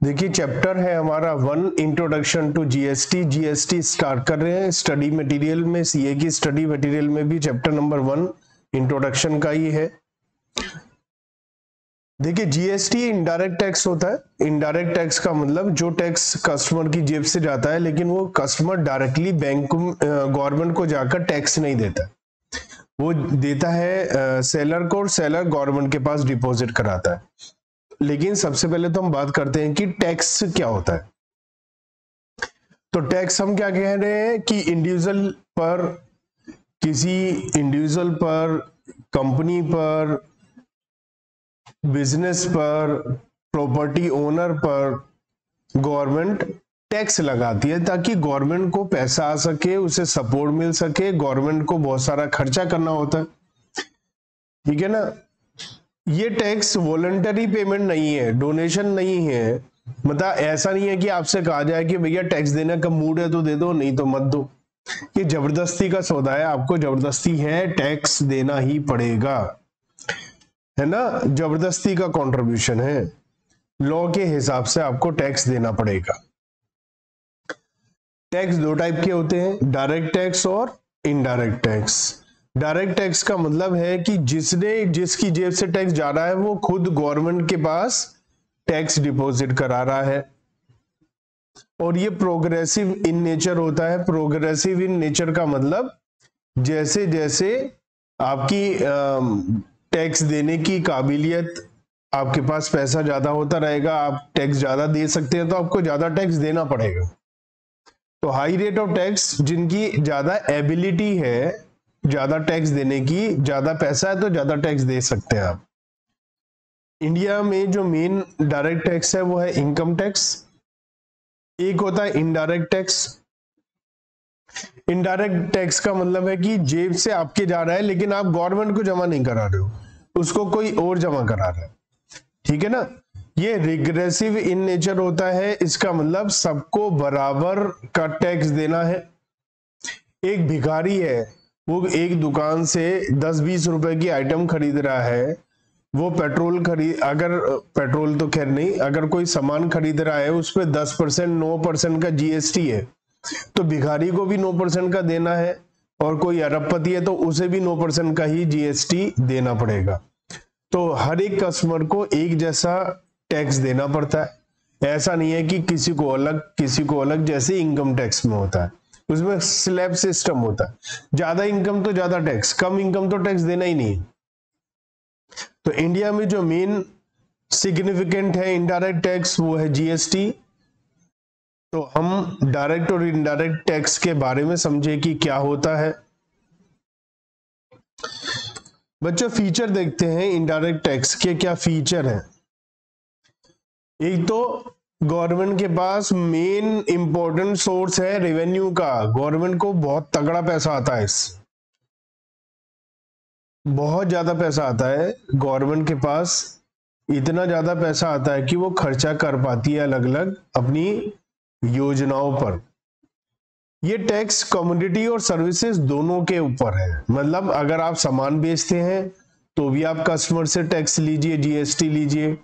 देखिए चैप्टर है हमारा 1 introduction to GST. GST start कर रहे हैं स्टडी मटेरियल में, सीए की स्टडी मटेरियल में भी चैप्टर नंबर 1 इंट्रोडक्शन का ही है। देखिए जीएसटी इनडायरेक्ट टैक्स होता है। इनडायरेक्ट टैक्स का मतलब जो टैक्स कस्टमर की जेब से जाता है लेकिन वो कस्टमर डायरेक्टली बैंक गवर्नमेंट को जाकर टैक्स नहीं देता, वो देता है सेलर को और सेलर गवर्नमेंट के पास डिपॉजिट कराता है। लेकिन सबसे पहले तो हम बात करते हैं कि टैक्स क्या होता है। तो टैक्स हम क्या कह रहे हैं कि इंडिविजुअल पर, किसी इंडिविजुअल पर, कंपनी पर, बिजनेस पर, प्रॉपर्टी ओनर पर गवर्नमेंट टैक्स लगाती है ताकि गवर्नमेंट को पैसा आ सके, उसे सपोर्ट मिल सके। गवर्नमेंट को बहुत सारा खर्चा करना होता है, ठीक है ना। ये टैक्स वॉलंटरी पेमेंट नहीं है, डोनेशन नहीं है। मतलब ऐसा नहीं है कि आपसे कहा जाए कि भैया टैक्स देने का मूड है तो दे दो, नहीं तो मत दो। ये जबरदस्ती का सौदा है, आपको जबरदस्ती है टैक्स देना ही पड़ेगा, है ना। जबरदस्ती का कंट्रीब्यूशन है, लॉ के हिसाब से आपको टैक्स देना पड़ेगा। टैक्स दो टाइप के होते हैं, डायरेक्ट टैक्स और इनडायरेक्ट टैक्स। डायरेक्ट टैक्स का मतलब है कि जिसकी जेब से टैक्स जा रहा है वो खुद गवर्नमेंट के पास टैक्स डिपॉजिट करा रहा है, और ये प्रोग्रेसिव इन नेचर होता है। प्रोग्रेसिव इन नेचर का मतलब जैसे जैसे आपकी टैक्स देने की काबिलियत, आपके पास पैसा ज्यादा होता रहेगा, आप टैक्स ज्यादा दे सकते हैं तो आपको ज्यादा टैक्स देना पड़ेगा। तो हाई रेट ऑफ टैक्स, जिनकी ज्यादा एबिलिटी है ज्यादा टैक्स देने की, ज्यादा पैसा है तो ज्यादा टैक्स दे सकते हैं आप। इंडिया में जो मेन डायरेक्ट टैक्स है वो है इनकम टैक्स। एक होता है इनडायरेक्ट टैक्स। इनडायरेक्ट टैक्स का मतलब है कि जेब से आपके जा रहा है लेकिन आप गवर्नमेंट को जमा नहीं करा रहे हो, उसको कोई और जमा करा रहा है, ठीक है ना। ये रिग्रेसिव इन नेचर होता है। इसका मतलब सबको बराबर का टैक्स देना है। एक भिखारी है, वो एक दुकान से 10-20 रुपए की आइटम खरीद रहा है, वो पेट्रोल तो खैर नहीं, अगर कोई सामान खरीद रहा है उस पर 10% 9% का जीएसटी है, तो भिखारी को भी 9% का देना है, और कोई अरबपति है तो उसे भी 9% का ही जीएसटी देना पड़ेगा। तो हर एक कस्टमर को एक जैसा टैक्स देना पड़ता है। ऐसा नहीं है कि किसी को अलग, जैसे इनकम टैक्स में होता है, उसमें स्लैब सिस्टम होता है। ज्यादा इनकम तो ज्यादा टैक्स, कम इनकम तो टैक्स देना ही नहीं। तो इंडिया में जो मेन सिग्निफिकेंट है इनडायरेक्ट टैक्स वो है जीएसटी। तो हम डायरेक्ट और इनडायरेक्ट टैक्स के बारे में समझे कि क्या होता है। बच्चों फीचर देखते हैं इनडायरेक्ट टैक्स के, क्या फीचर है। एक तो गवर्नमेंट के पास मेन इंपॉर्टेंट सोर्स है रेवेन्यू का। गवर्नमेंट को बहुत तगड़ा पैसा आता है, बहुत ज्यादा पैसा आता है गवर्नमेंट के पास। इतना ज्यादा पैसा आता है कि वो खर्चा कर पाती है अलग अलग अपनी योजनाओं पर। ये टैक्स कमोडिटी और सर्विसेज दोनों के ऊपर है। मतलब अगर आप सामान बेचते हैं तो भी आप कस्टमर से टैक्स लीजिए, जीएसटी लीजिए,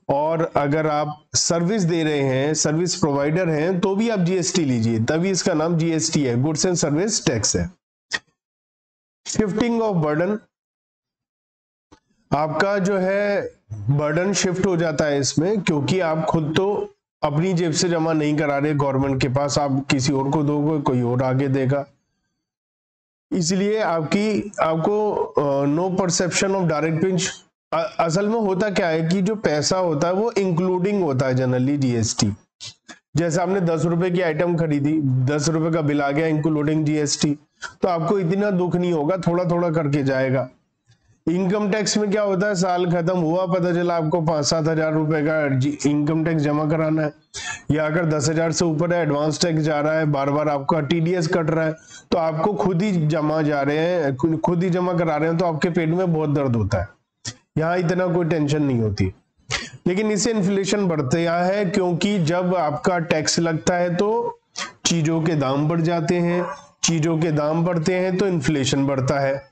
और अगर आप सर्विस दे रहे हैं, सर्विस प्रोवाइडर हैं, तो भी आप जीएसटी लीजिए, तभी इसका नाम जीएसटी है, गुड्स एंड सर्विस टैक्स है। शिफ्टिंग ऑफ बर्डन, आपका जो है बर्डन शिफ्ट हो जाता है इसमें, क्योंकि आप खुद तो अपनी जेब से जमा नहीं करा रहे गवर्नमेंट के पास, आप किसी और को दोगे, कोई और आगे देगा। इसलिए आपको no perception of direct pinch. असल में होता क्या है कि जो पैसा होता है वो इंक्लूडिंग होता है जनरली जीएसटी। जैसे आपने 10 रुपए की आइटम खरीदी, 10 रुपए का बिल आ गया इंक्लूडिंग जीएसटी, तो आपको इतना दुख नहीं होगा, थोड़ा थोड़ा करके जाएगा। इनकम टैक्स में क्या होता है, साल खत्म हुआ, पता चला आपको 5-7 हजार रुपए का इनकम टैक्स जमा कराना है, या अगर 10,000 से ऊपर है एडवांस टैक्स जा रहा है, बार बार आपका टीडीएस कट रहा है, तो आपको खुद ही जमा करा रहे हैं, तो आपके पेट में बहुत दर्द होता है। यहाँ इतना कोई टेंशन नहीं होती। लेकिन इससे इन्फ्लेशन बढ़ता है, क्योंकि जब आपका टैक्स लगता है तो चीजों के दाम बढ़ जाते हैं, चीजों के दाम बढ़ते हैं तो इन्फ्लेशन बढ़ता है।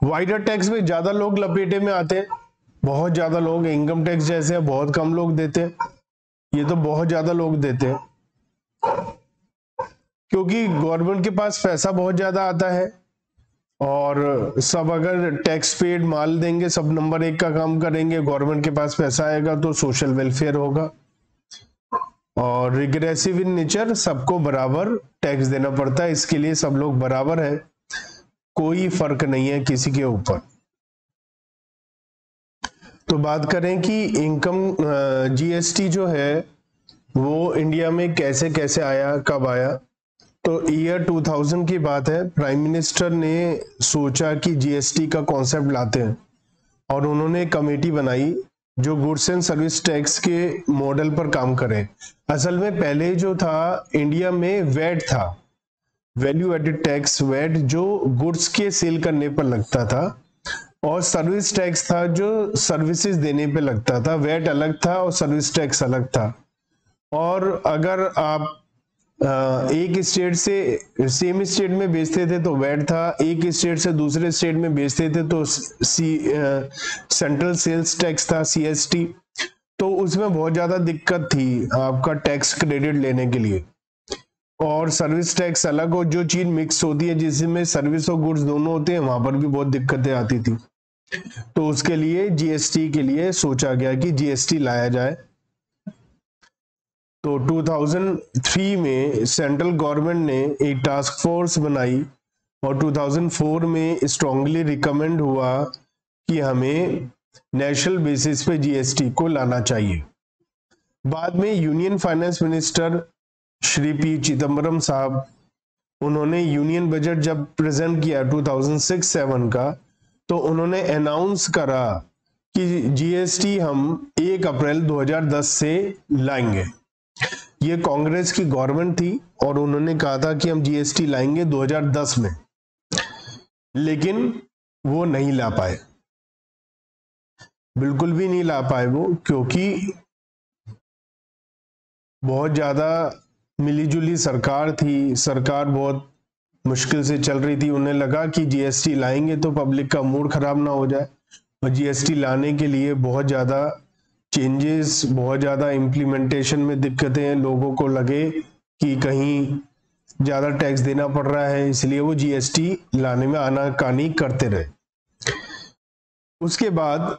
वाइडर टैक्स में ज्यादा लोग लपेटे में आते हैं, बहुत ज्यादा लोग इनकम टैक्स जैसे बहुत कम लोग देते हैं, ये तो बहुत ज्यादा लोग देते हैं, क्योंकि गवर्नमेंट के पास पैसा बहुत ज्यादा आता है और सब अगर टैक्स पेड माल देंगे, सब नंबर 1 का काम करेंगे, गवर्नमेंट के पास पैसा आएगा तो सोशल वेलफेयर होगा। और रिग्रेसिव इन नेचर, सबको बराबर टैक्स देना पड़ता है, इसके लिए सब लोग बराबर है, कोई फर्क नहीं है किसी के ऊपर। तो बात करें कि इनकम जीएसटी जो है वो इंडिया में कैसे कैसे आया, कब आया। तो ईयर 2000 की बात है, प्राइम मिनिस्टर ने सोचा कि जीएसटी का कॉन्सेप्ट लाते हैं और उन्होंने कमेटी बनाई जो गुड्स एंड सर्विस टैक्स के मॉडल पर काम करे। असल में पहले जो था इंडिया में वैट था, वैल्यू एडेड टैक्स, वैट जो गुड्स के सेल करने पर लगता था, और सर्विस टैक्स था जो सर्विसेज देने पे लगता था। वैट अलग था और सर्विस टैक्स अलग था। और अगर आप एक स्टेट से सेम स्टेट में बेचते थे तो वैट था, एक स्टेट से दूसरे स्टेट में बेचते थे तो सेंट्रल सेल्स टैक्स था, सीएसटी। तो उसमें बहुत ज्यादा दिक्कत थी आपका टैक्स क्रेडिट लेने के लिए। और सर्विस टैक्स अलग, और जो चीज मिक्स होती है जिसमें सर्विस और गुड्स दोनों होते हैं, वहां पर भी बहुत दिक्कतें आती थी। तो उसके लिए जीएसटी के लिए सोचा गया कि जीएसटी लाया जाए। तो 2003 में सेंट्रल गवर्नमेंट ने एक टास्क फोर्स बनाई और 2004 में स्ट्रांगली रिकमेंड हुआ कि हमें नेशनल बेसिस पे जीएसटी को लाना चाहिए। बाद में union finance minister Shri P Chidambaram साहब, उन्होंने यूनियन बजट जब प्रेजेंट किया 2006-07 का, तो उन्होंने अनाउंस करा कि जीएसटी हम 1 अप्रैल 2010 से लाएंगे। ये कांग्रेस की गवर्नमेंट थी और उन्होंने कहा था कि हम जीएसटी लाएंगे 2010 में, लेकिन वो नहीं ला पाए, बिल्कुल भी नहीं ला पाए वो, क्योंकि बहुत ज्यादा मिलीजुली सरकार थी, सरकार बहुत मुश्किल से चल रही थी। उन्हें लगा कि जीएसटी लाएंगे तो पब्लिक का मूड खराब ना हो जाए, और जीएसटी लाने के लिए बहुत ज्यादा चेंजेस, बहुत ज्यादा इम्प्लीमेंटेशन में दिक्कतें हैं, लोगों को लगे कि कहीं ज्यादा टैक्स देना पड़ रहा है, इसलिए वो जीएसटी लाने में आनाकानी करते रहे। उसके बाद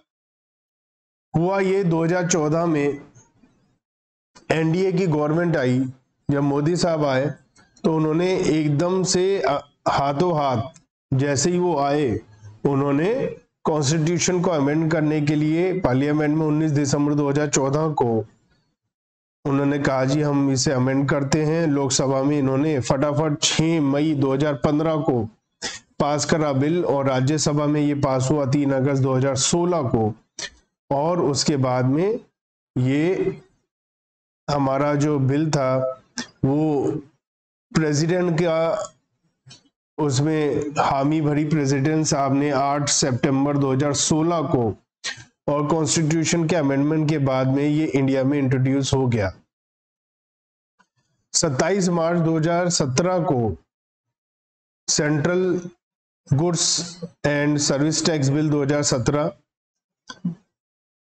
हुआ ये 2014 में एनडीए की गवर्नमेंट आई, जब मोदी साहब आए तो उन्होंने एकदम से हाथों हाथ जैसे ही वो आए, उन्होंने कॉन्स्टिट्यूशन को अमेंड करने के लिए पार्लियामेंट में 19 दिसंबर 2014 को उन्होंने कहा जी हम इसे अमेंड करते हैं। लोकसभा में इन्होंने फटाफट 6 मई 2015 को पास करा बिल, और राज्यसभा में ये पास हुआ 3 अगस्त 2016 को। और उसके बाद में ये हमारा जो बिल था वो प्रेसिडेंट का, उसमें हामी भरी प्रेसिडेंट साहब ने 8 सितंबर 2016 को, और कॉन्स्टिट्यूशन के अमेंडमेंट के बाद में ये इंडिया में इंट्रोड्यूस हो गया। 27 मार्च 2017 को central goods and service tax bill 2017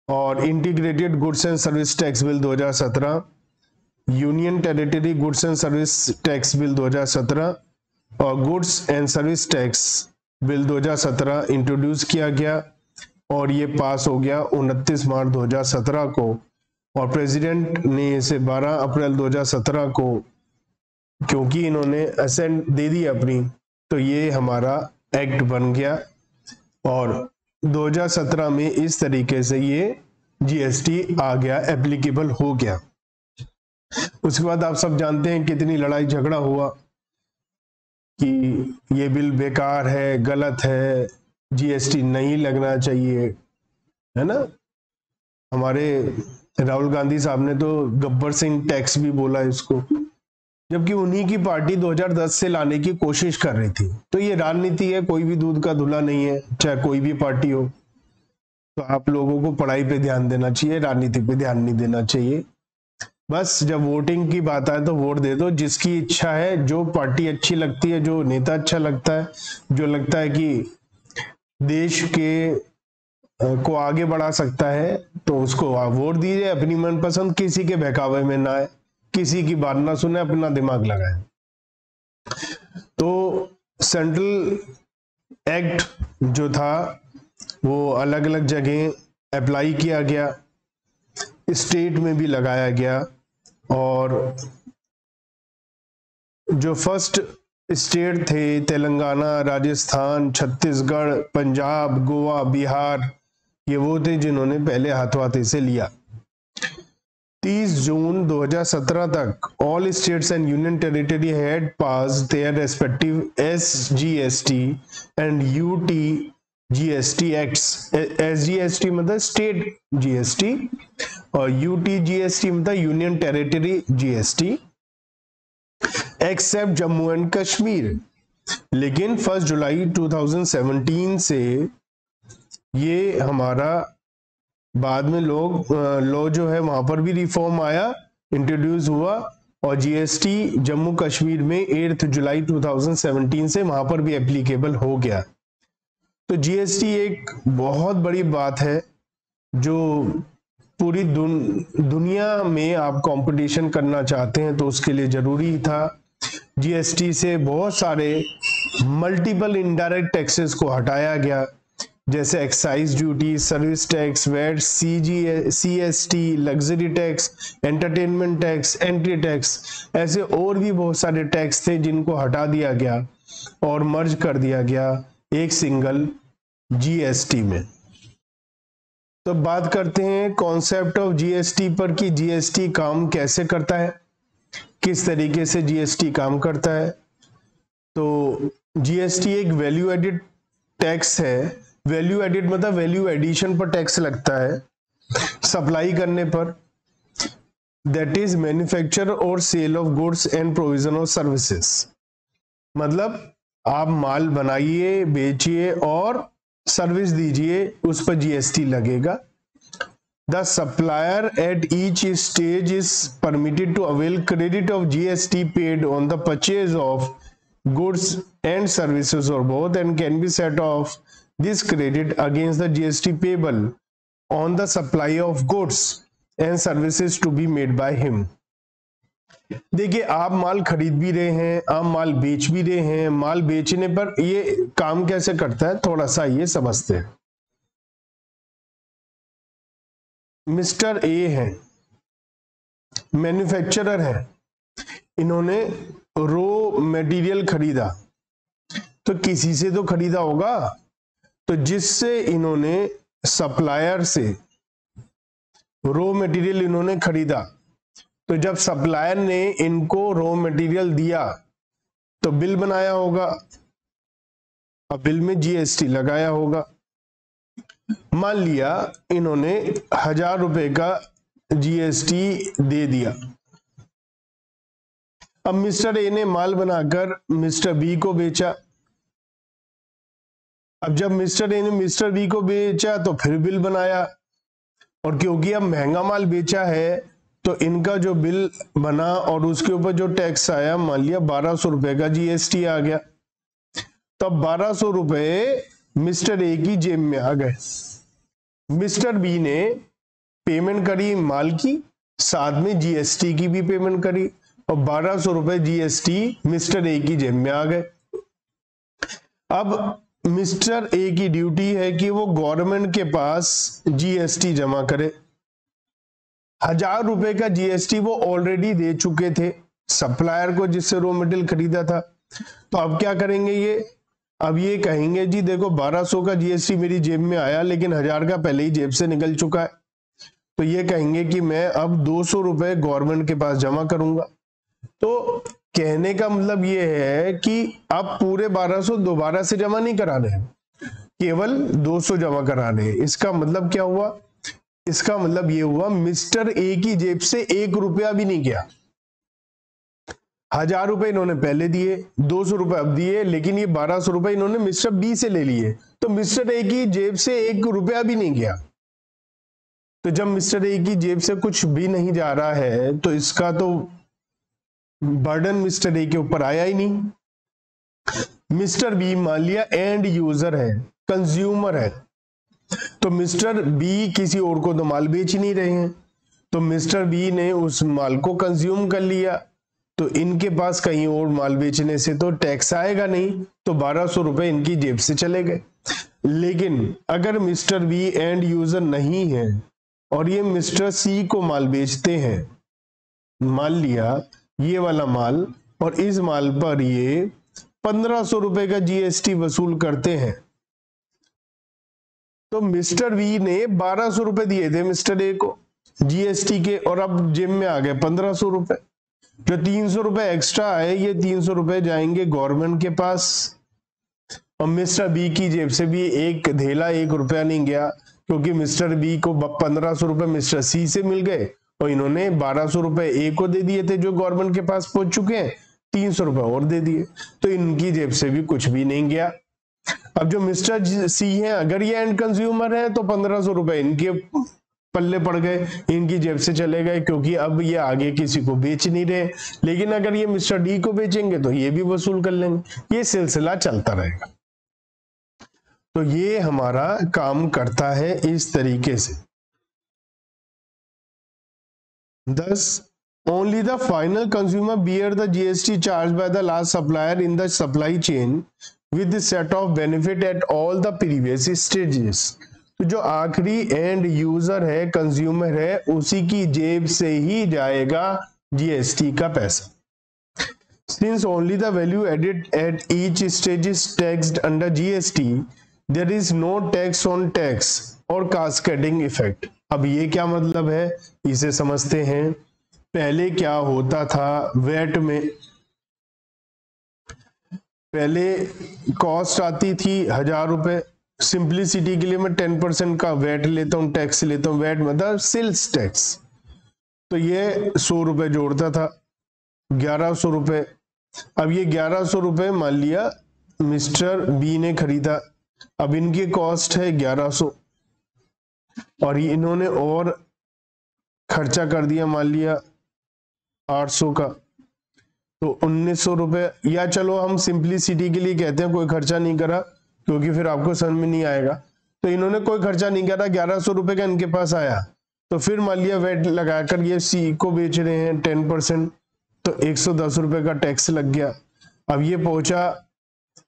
और integrated goods and service tax bill 2017, union territory goods and service tax bill 2017 और goods and service tax bill 2017 introduce किया गया, और ये पास हो गया 29 मार्च 2017 को। और प्रेसिडेंट ने इसे 12 अप्रैल 2017 को, क्योंकि इन्होंने असेंट दे दी अपनी, तो ये हमारा एक्ट बन गया। और 2017 में इस तरीके से ये जीएसटी आ गया, एप्लीकेबल हो गया। उसके बाद आप सब जानते हैं कितनी लड़ाई झगड़ा हुआ कि ये बिल बेकार है, गलत है, जीएसटी नहीं लगना चाहिए, है ना। हमारे राहुल गांधी साहब ने तो गब्बर सिंह टैक्स भी बोला इसको, जबकि उन्हीं की पार्टी 2010 से लाने की कोशिश कर रही थी। तो ये राजनीति है, कोई भी दूध का धुला नहीं है, चाहे कोई भी पार्टी हो। तो आप लोगों को पढ़ाई पे ध्यान देना चाहिए, राजनीति पे ध्यान नहीं देना चाहिए। बस जब वोटिंग की बात आए तो वोट दे दो, जिसकी इच्छा है, जो पार्टी अच्छी लगती है, जो नेता अच्छा लगता है, जो लगता है कि देश के को आगे बढ़ा सकता है तो उसको आप वोट दीजिए, अपनी मनपसंद, किसी के बहकावे में ना आए, किसी की बात ना सुने, अपना दिमाग लगाए। तो सेंट्रल एक्ट जो था वो अलग अलग जगह अप्लाई किया गया, स्टेट में भी लगाया गया, और जो फर्स्ट स्टेट थे तेलंगाना, राजस्थान, छत्तीसगढ़, पंजाब, गोवा, बिहार, ये वो थे जिन्होंने पहले हाथों हाथ इसे लिया। 30 जून 2017 तक all states and union territory had passed their respective SGST and UTGST acts. SGST मतलब स्टेट GST और UTGST मतलब union territory GST, except Jammu and Kashmir. लेकिन 1 जुलाई 2017 से ये हमारा बाद में लॉ जो है वहां पर भी रिफॉर्म आया, इंट्रोड्यूस हुआ, और GST जम्मू कश्मीर में 8 जुलाई 2017 से वहां पर भी एप्लीकेबल हो गया। तो GST एक बहुत बड़ी बात है जो पूरी दुनिया में आप कंपटीशन करना चाहते हैं तो उसके लिए जरूरी था। GST से बहुत सारे मल्टीपल इनडायरेक्ट टैक्सेस को हटाया गया, जैसे excise duty, service tax, VAT, CST, luxury tax, entertainment tax, entry tax, ऐसे और भी बहुत सारे टैक्स थे जिनको हटा दिया गया और मर्ज कर दिया गया एक सिंगल GST में। तो बात करते हैं कॉन्सेप्ट ऑफ GST पर कि GST काम कैसे करता है, किस तरीके से GST काम करता है। तो GST एक वैल्यू एडिड टैक्स है। वैल्यू एडिड मतलब वैल्यू एडिशन पर टैक्स लगता है सप्लाई करने पर, दैट इज मैन्युफैक्चर और sale of goods and provision of services. मतलब आप माल बनाइए, बेचिए और सर्विस दीजिए, उस पर GST लगेगा। The supplier at each stage is permitted to avail credit of GST paid on the purchase of goods and services और both, and can be set off this credit against the GST payable on the supply of goods and services to be made by him। देखिए, आप माल खरीद भी रहे हैं, आप माल बेच भी रहे हैं। माल बेचने पर ये काम कैसे करता है थोड़ा सा ये समझते हैं। मिस्टर ए है, मैन्युफैक्चरर है, इन्होंने रॉ मटेरियल खरीदा, तो किसी से तो खरीदा होगा, तो जिससे इन्होंने सप्लायर से रॉ मटेरियल इन्होंने खरीदा, तो जब सप्लायर ने इनको रॉ मटेरियल दिया तो बिल बनाया होगा और बिल में GST लगाया होगा। मान लिया इन्होंने 1000 रुपए का GST दे दिया। अब मिस्टर ए ने माल बनाकर मिस्टर बी को बेचा। अब जब मिस्टर ए ने मिस्टर बी को बेचा तो फिर बिल बनाया, और क्योंकि अब महंगा माल बेचा है तो इनका जो बिल बना और उसके ऊपर जो टैक्स आया, मान लिया 1200 रुपए का GST आ गया, तो अब 1200 रुपए मिस्टर ए की जेब में आ गए। मिस्टर बी ने पेमेंट करी माल की, साथ में GST की भी पेमेंट करी, और 1200 रुपए GST मिस्टर ए की जेब में आ गए। अब मिस्टर ए की ड्यूटी है कि वो गवर्नमेंट के पास GST जमा करे। 1000 रुपए का GST वो ऑलरेडी दे चुके थे सप्लायर को जिससे रॉ मटेरियल खरीदा था। तो अब क्या करेंगे ये, अब ये कहेंगे जी देखो 1200 का GST मेरी जेब में आया, लेकिन 1000 का पहले ही जेब से निकल चुका है, तो ये कहेंगे कि मैं अब 200 रुपए गवर्नमेंट के पास जमा करूंगा। तो कहने का मतलब ये है कि आप पूरे 1200 दोबारा से जमा नहीं करा रहे, केवल 200 जमा करा रहे। इसका मतलब क्या हुआ, इसका मतलब ये हुआ मिस्टर ए की जेब से 1 रुपया भी नहीं गया। 1000 रुपए इन्होंने पहले दिए, 200 रुपए अब दिए, लेकिन ये 1200 रुपए इन्होंने मिस्टर बी से ले लिए, तो मिस्टर ए की जेब से 1 रुपया भी नहीं गया। तो जब मिस्टर ए की जेब से कुछ भी नहीं जा रहा है तो इसका तो बर्डन मिस्टर ए के ऊपर आया ही नहीं। मिस्टर बी मान लिया एंड यूजर है, कंज्यूमर है, तो मिस्टर बी किसी और को तो माल बेच नहीं रहे हैं, तो मिस्टर बी ने उस माल को कंज्यूम कर लिया, तो इनके पास कहीं और माल बेचने से तो टैक्स आएगा नहीं, तो 1200 रुपए इनकी जेब से चले गए। लेकिन अगर मिस्टर बी एंड यूजर नहीं है और ये मिस्टर सी को माल बेचते हैं, मान लिया ये वाला माल, और इस माल पर ये 1500 रुपए का जीएसटी वसूल करते हैं, तो मिस्टर बी ने 1200 रुपए दिए थे मिस्टर ए को जीएसटी के, और अब जेब में आ गए 1500 रुपए। जो 300 रुपए एक्स्ट्रा आए, ये 300 रुपए जाएंगे गवर्नमेंट के पास, और मिस्टर बी की जेब से भी एक धेला 1 रुपया नहीं गया, क्योंकि मिस्टर बी को 1500 रुपए मिस्टर सी से मिल गए और इन्होंने 1200 रुपए ए को दे दिए थे जो गवर्नमेंट के पास पहुंच चुके हैं, 300 रुपए और दे दिए, तो इनकी जेब से भी कुछ भी नहीं गया। अब जो मिस्टर सी है, अगर ये एंड कंज्यूमर है, तो 1500 रुपए इनके पल्ले पड़ गए, इनकी जेब से चले गए, क्योंकि अब ये आगे किसी को बेच नहीं रहे। लेकिन अगर ये मिस्टर डी को बेचेंगे तो ये भी वसूल कर लेंगे, ये सिलसिला चलता रहेगा। तो ये हमारा काम करता है इस तरीके से। 10 only the final consumer bear the GST charged by the last supplier in the supply chain with the set of benefit at all the previous stages। तो जो आखिरी एंड यूजर है, कंज्यूमर है, उसी की जेब से ही जाएगा जीएसटी का पैसा। Since only the value added at each stage is taxed under GST, there is no tax on tax और cascading effect। अब ये क्या मतलब है, इसे समझते हैं। पहले क्या होता था वेट में, पहले कॉस्ट आती थी 1000 रुपए, सिंप्लिसिटी के लिए मैं 10% का वेट लेता हूं, टैक्स लेता हूं, वेट मतलब सेल्स टैक्स, तो ये 100 रुपए जोड़ता था, 1100 रुपए। अब ये 1100 रुपए मान लिया मिस्टर बी ने खरीदा, अब इनकी कॉस्ट है 1100 और ये इन्होंने और खर्चा कर दिया मान लिया 800 का, तो 1900 रुपए, या चलो हम सिंप्लिसिटी के लिए कहते हैं कोई खर्चा नहीं करा, क्योंकि फिर आपको समझ में नहीं आएगा। तो इन्होंने कोई खर्चा नहीं करा, 1100 रुपए का इनके पास आया, तो फिर मान लिया वेट लगाकर ये सी को बेच रहे हैं 10%, तो 110 रुपए का टैक्स लग गया। अब ये पहुंचा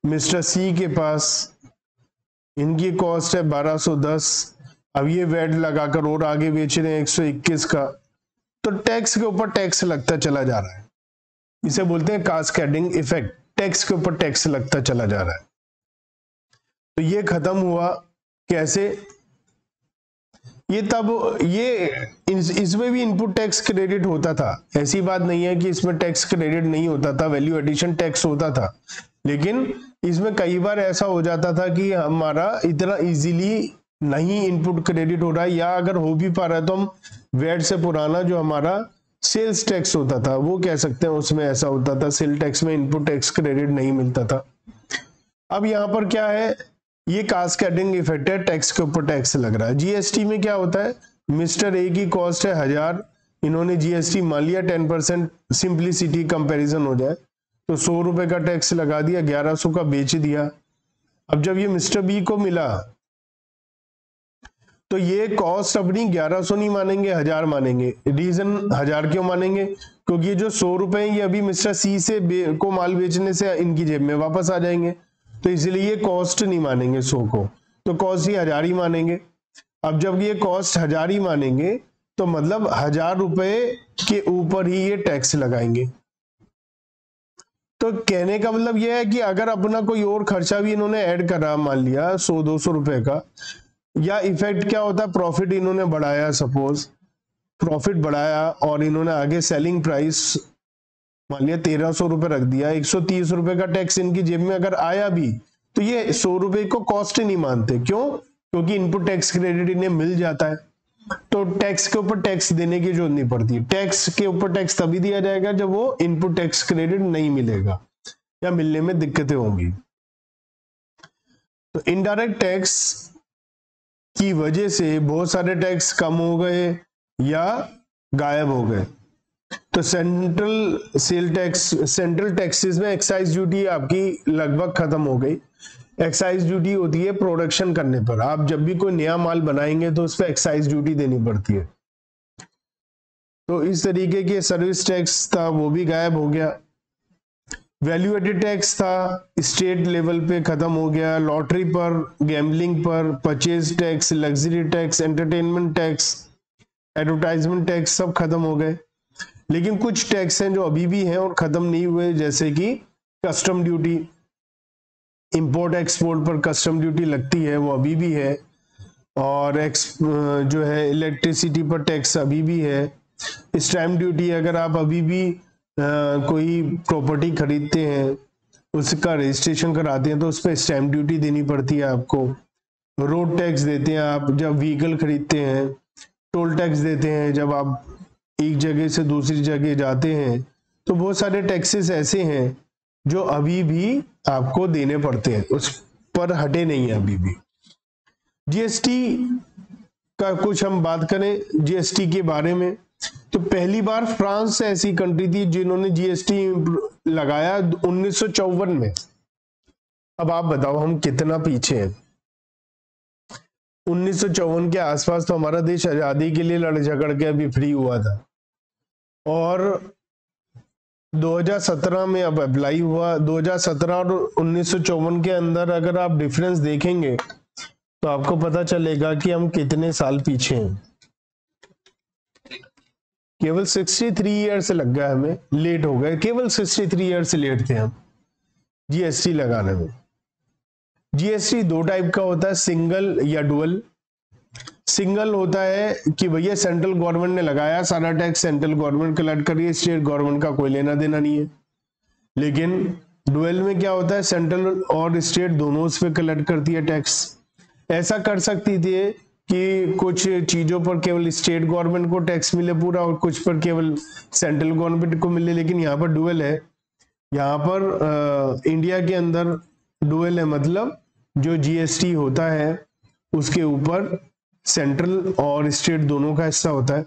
मिस्टर सी के पास, इनकी कॉस्ट है 1210, अब ये वेट लगाकर और आगे बेच रहे हैं 121 का, तो टैक्स के ऊपर टैक्स लगता चला जा रहा है। इसे बोलते हैं कास्केडिंग इफेक्ट, टैक्स के ऊपर टैक्स लगता चला जा रहा है। तो ये खत्म हुआ कैसे, ये तब ये इसमें भी इनपुट टैक्स क्रेडिट होता था, ऐसी बात नहीं है कि इसमें टैक्स क्रेडिट नहीं होता था, वैल्यू एडिशन टैक्स होता था, लेकिन इसमें कई बार ऐसा हो जाता था कि हमारा इतना इजीली नहीं इनपुट क्रेडिट हो रहा है, या अगर हो भी पा रहा है तो हम वेट से पुराना जो हमारा सेल्स टैक्स होता था वो कह सकते हैं, उसमें ऐसा होता था, सेल टैक्स में इनपुट टैक्स क्रेडिट नहीं मिलता था। अब यहाँ पर क्या है, ये कास्केडिंग इफेक्ट है, टैक्स के ऊपर टैक्स लग रहा है। जीएसटी में क्या होता है, मिस्टर ए की कॉस्ट है 1000, इन्होंने जीएसटी मान लिया 10%, सिंप्लिसिटी कंपैरिजन हो जाए, तो 100 रुपए का टैक्स लगा दिया, 1100 का बेच दिया। अब जब ये मिस्टर बी को मिला तो ये कॉस्ट अपनी 1100 नहीं मानेंगे, 1000 मानेंगे। रीजन 1000 क्यों मानेंगे, क्योंकि ये जो 100 रुपए ये अभी मिस्टर सी से को माल बेचने से इनकी जेब में वापस आ जाएंगे, तो इसलिए ये कॉस्ट नहीं मानेंगे 100 को, तो कॉस्ट ही 1000 ही मानेंगे। अब जब ये कॉस्ट 1000 ही मानेंगे तो मतलब 1000 रुपए के ऊपर ही ये टैक्स लगाएंगे। तो कहने का मतलब यह है कि अगर अपना कोई और खर्चा भी इन्होंने ऐड करा, मान लिया 100-200 रुपए का, या इफेक्ट क्या होता है, प्रॉफिट इन्होंने बढ़ाया, सपोज प्रॉफिट बढ़ाया और इन्होंने आगे सेलिंग प्राइस मान लिया 1300 रुपए रख दिया, 130 रुपए का टैक्स इनकी जेब में अगर आया भी, तो ये 100 रुपए को कॉस्ट नहीं मानते। क्यों, क्योंकि इनपुट टैक्स क्रेडिट इन्हें मिल जाता है, तो टैक्स के ऊपर टैक्स देने की जरूरत नहीं पड़ती। टैक्स के ऊपर टैक्स तभी दिया जाएगा जब वो इनपुट टैक्स क्रेडिट नहीं मिलेगा या मिलने में दिक्कतें होंगी। तो इनडायरेक्ट टैक्स की वजह से बहुत सारे टैक्स कम हो गए या गायब हो गए। तो central sale tax, central taxes में एक्साइज ड्यूटी आपकी लगभग खत्म हो गई। एक्साइज ड्यूटी होती है प्रोडक्शन करने पर। आप जब भी कोई नया माल बनाएंगे तो उस पर एक्साइज ड्यूटी देनी पड़ती है। तो इस तरीके के सर्विस टैक्स था वो भी गायब हो गया। वैल्यू एडेड टैक्स था, स्टेट लेवल पे खत्म हो गया। लॉटरी पर, गैम्बलिंग पर, purchase tax, luxury tax, entertainment tax, advertisement tax सब खत्म हो गए। लेकिन कुछ टैक्स हैं जो अभी भी हैं और खत्म नहीं हुए, जैसे कि कस्टम ड्यूटी, इंपोर्ट एक्सपोर्ट पर कस्टम ड्यूटी लगती है वो अभी भी है। और जो है इलेक्ट्रिसिटी पर टैक्स अभी भी है। स्टैम्प ड्यूटी, अगर आप अभी भी कोई प्रॉपर्टी खरीदते हैं उसका रजिस्ट्रेशन कराते हैं तो उस पर स्टैम्प ड्यूटी देनी पड़ती है आपको। रोड टैक्स देते हैं आप जब व्हीकल खरीदते हैं। टोल टैक्स देते हैं जब आप एक जगह से दूसरी जगह जाते हैं। तो बहुत सारे टैक्सेस ऐसे हैं जो अभी भी आपको देने पड़ते हैं, उस पर हटे नहीं है अभी भी। जीएसटी का कुछ हम बात करें जीएसटी के बारे में, तो पहली बार फ्रांस ऐसी कंट्री थी जिन्होंने जीएसटी लगाया 1954 में। अब आप बताओ हम कितना पीछे हैं। 1954 के आसपास तो हमारा देश आजादी के लिए लड़ झगड़ के अभी फ्री हुआ था, और 2017 में अब अप्लाई हुआ। 2017 और 1954 के अंदर अगर आप डिफरेंस देखेंगे तो आपको पता चलेगा कि हम कितने साल पीछे हैं। केवल 63 ईयर्स लग गया, हमें लेट हो गए, केवल 63 ईयर्स लेट थे हम जीएसटी लगाने में। जीएसटी दो टाइप का होता है, सिंगल या डुअल। सिंगल होता है कि भैया सेंट्रल गवर्नमेंट ने लगाया, सारा टैक्स सेंट्रल गवर्नमेंट कलेक्ट करिए, स्टेट गवर्नमेंट का कोई लेना देना नहीं है। लेकिन डुअल में क्या होता है, सेंट्रल और स्टेट दोनों उस पर कलेक्ट करती है टैक्स। ऐसा कर सकती थी कि कुछ चीजों पर केवल स्टेट गवर्नमेंट को टैक्स मिले पूरा और कुछ पर केवल सेंट्रल गवर्नमेंट को मिले, लेकिन यहाँ पर डुअल है। यहाँ पर इंडिया के अंदर डुअल है, मतलब जो जीएसटी होता है उसके ऊपर सेंट्रल और स्टेट दोनों का हिस्सा होता है।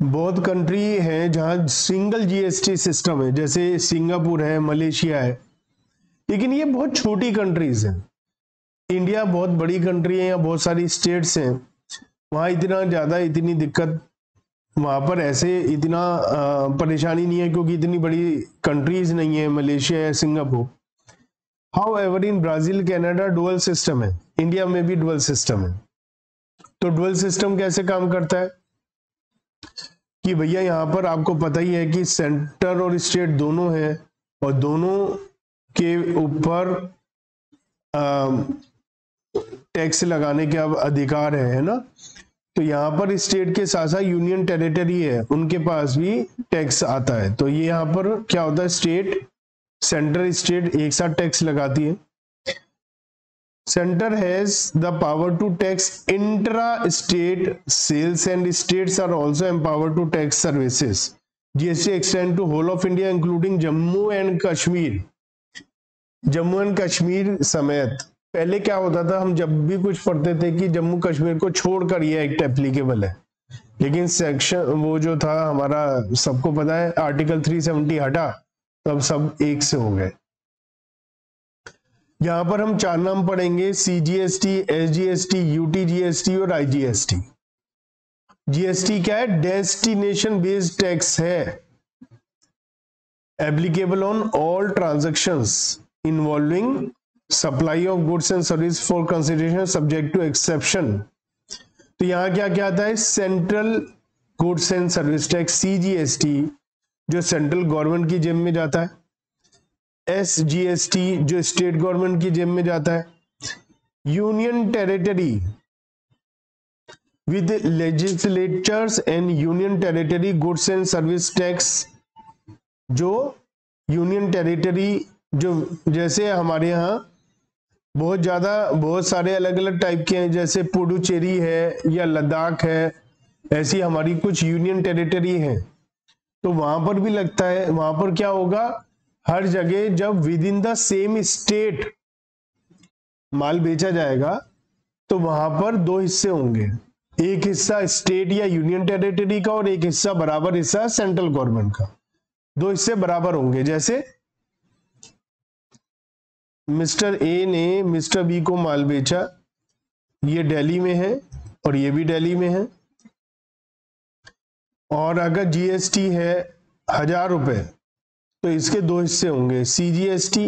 बहुत कंट्री है जहां सिंगल जीएसटी सिस्टम है, जैसे सिंगापुर है, मलेशिया है, लेकिन ये बहुत छोटी कंट्रीज हैं। इंडिया बहुत बड़ी कंट्री है, यहाँ बहुत सारी स्टेट्स हैं, वहां इतना ज्यादा इतनी दिक्कत, वहां पर ऐसे इतना परेशानी नहीं है क्योंकि इतनी बड़ी कंट्रीज नहीं है मलेशिया या Singapore. However in Brazil, Canada dual system है, इंडिया में भी डुअल सिस्टम है। तो डुअल सिस्टम कैसे काम करता है कि भैया यहाँ पर आपको पता ही है कि सेंटर और स्टेट दोनों है और दोनों के ऊपर टैक्स लगाने के अब अधिकार है ना। तो यहाँ पर स्टेट के साथ साथ यूनियन टेरिटरी है, उनके पास भी टैक्स आता है। तो ये यहाँ पर क्या होता है, स्टेट, सेंटर, स्टेट एक साथ टैक्स लगाती है। Centre has the power to tax intra state sales and states are also empowered to tax services. GST extend to whole of India including Jammu and Kashmir. Jammu and Kashmir समेत। पहले क्या होता था, हम जब भी कुछ पढ़ते थे कि जम्मू कश्मीर को छोड़कर ये एक्ट एप्लीकेबल है, लेकिन सेक्शन वो जो था हमारा सबको पता है, आर्टिकल 370 हटा, तब सब एक से हो गए। यहां पर हम चार नाम पढ़ेंगे, सीजीएसटी, एसजीएसटी, यूटीजीएसटी और आईजीएसटी। जीएसटी क्या है, डेस्टिनेशन बेस्ड टैक्स है, applicable on all transactions involving supply of goods and service for consideration subject to exception. तो यहां क्या क्या आता है, central goods and service tax CGST जो सेंट्रल गवर्नमेंट की जेब में जाता है, एसजीएसटी जो स्टेट गवर्नमेंट की जेब में जाता है, union territory with legislatures and union territory goods and service tax, जो यूनियन टेरिटरी जो जैसे हमारे यहाँ बहुत सारे अलग अलग टाइप के हैं, जैसे पुडुचेरी है या लद्दाख है, ऐसी हमारी कुछ यूनियन टेरिटरी है। तो वहां पर भी लगता है, वहां पर क्या होगा, हर जगह जब within the same state माल बेचा जाएगा तो वहां पर दो हिस्से होंगे, एक हिस्सा स्टेट या यूनियन टेरिटरी का और एक हिस्सा बराबर हिस्सा सेंट्रल गवर्नमेंट का। दो हिस्से बराबर होंगे, जैसे मिस्टर ए ने मिस्टर बी को माल बेचा, ये दिल्ली में है और ये भी दिल्ली में है, और अगर जीएसटी है 1000 रुपए तो इसके दो हिस्से होंगे, सीजीएसटी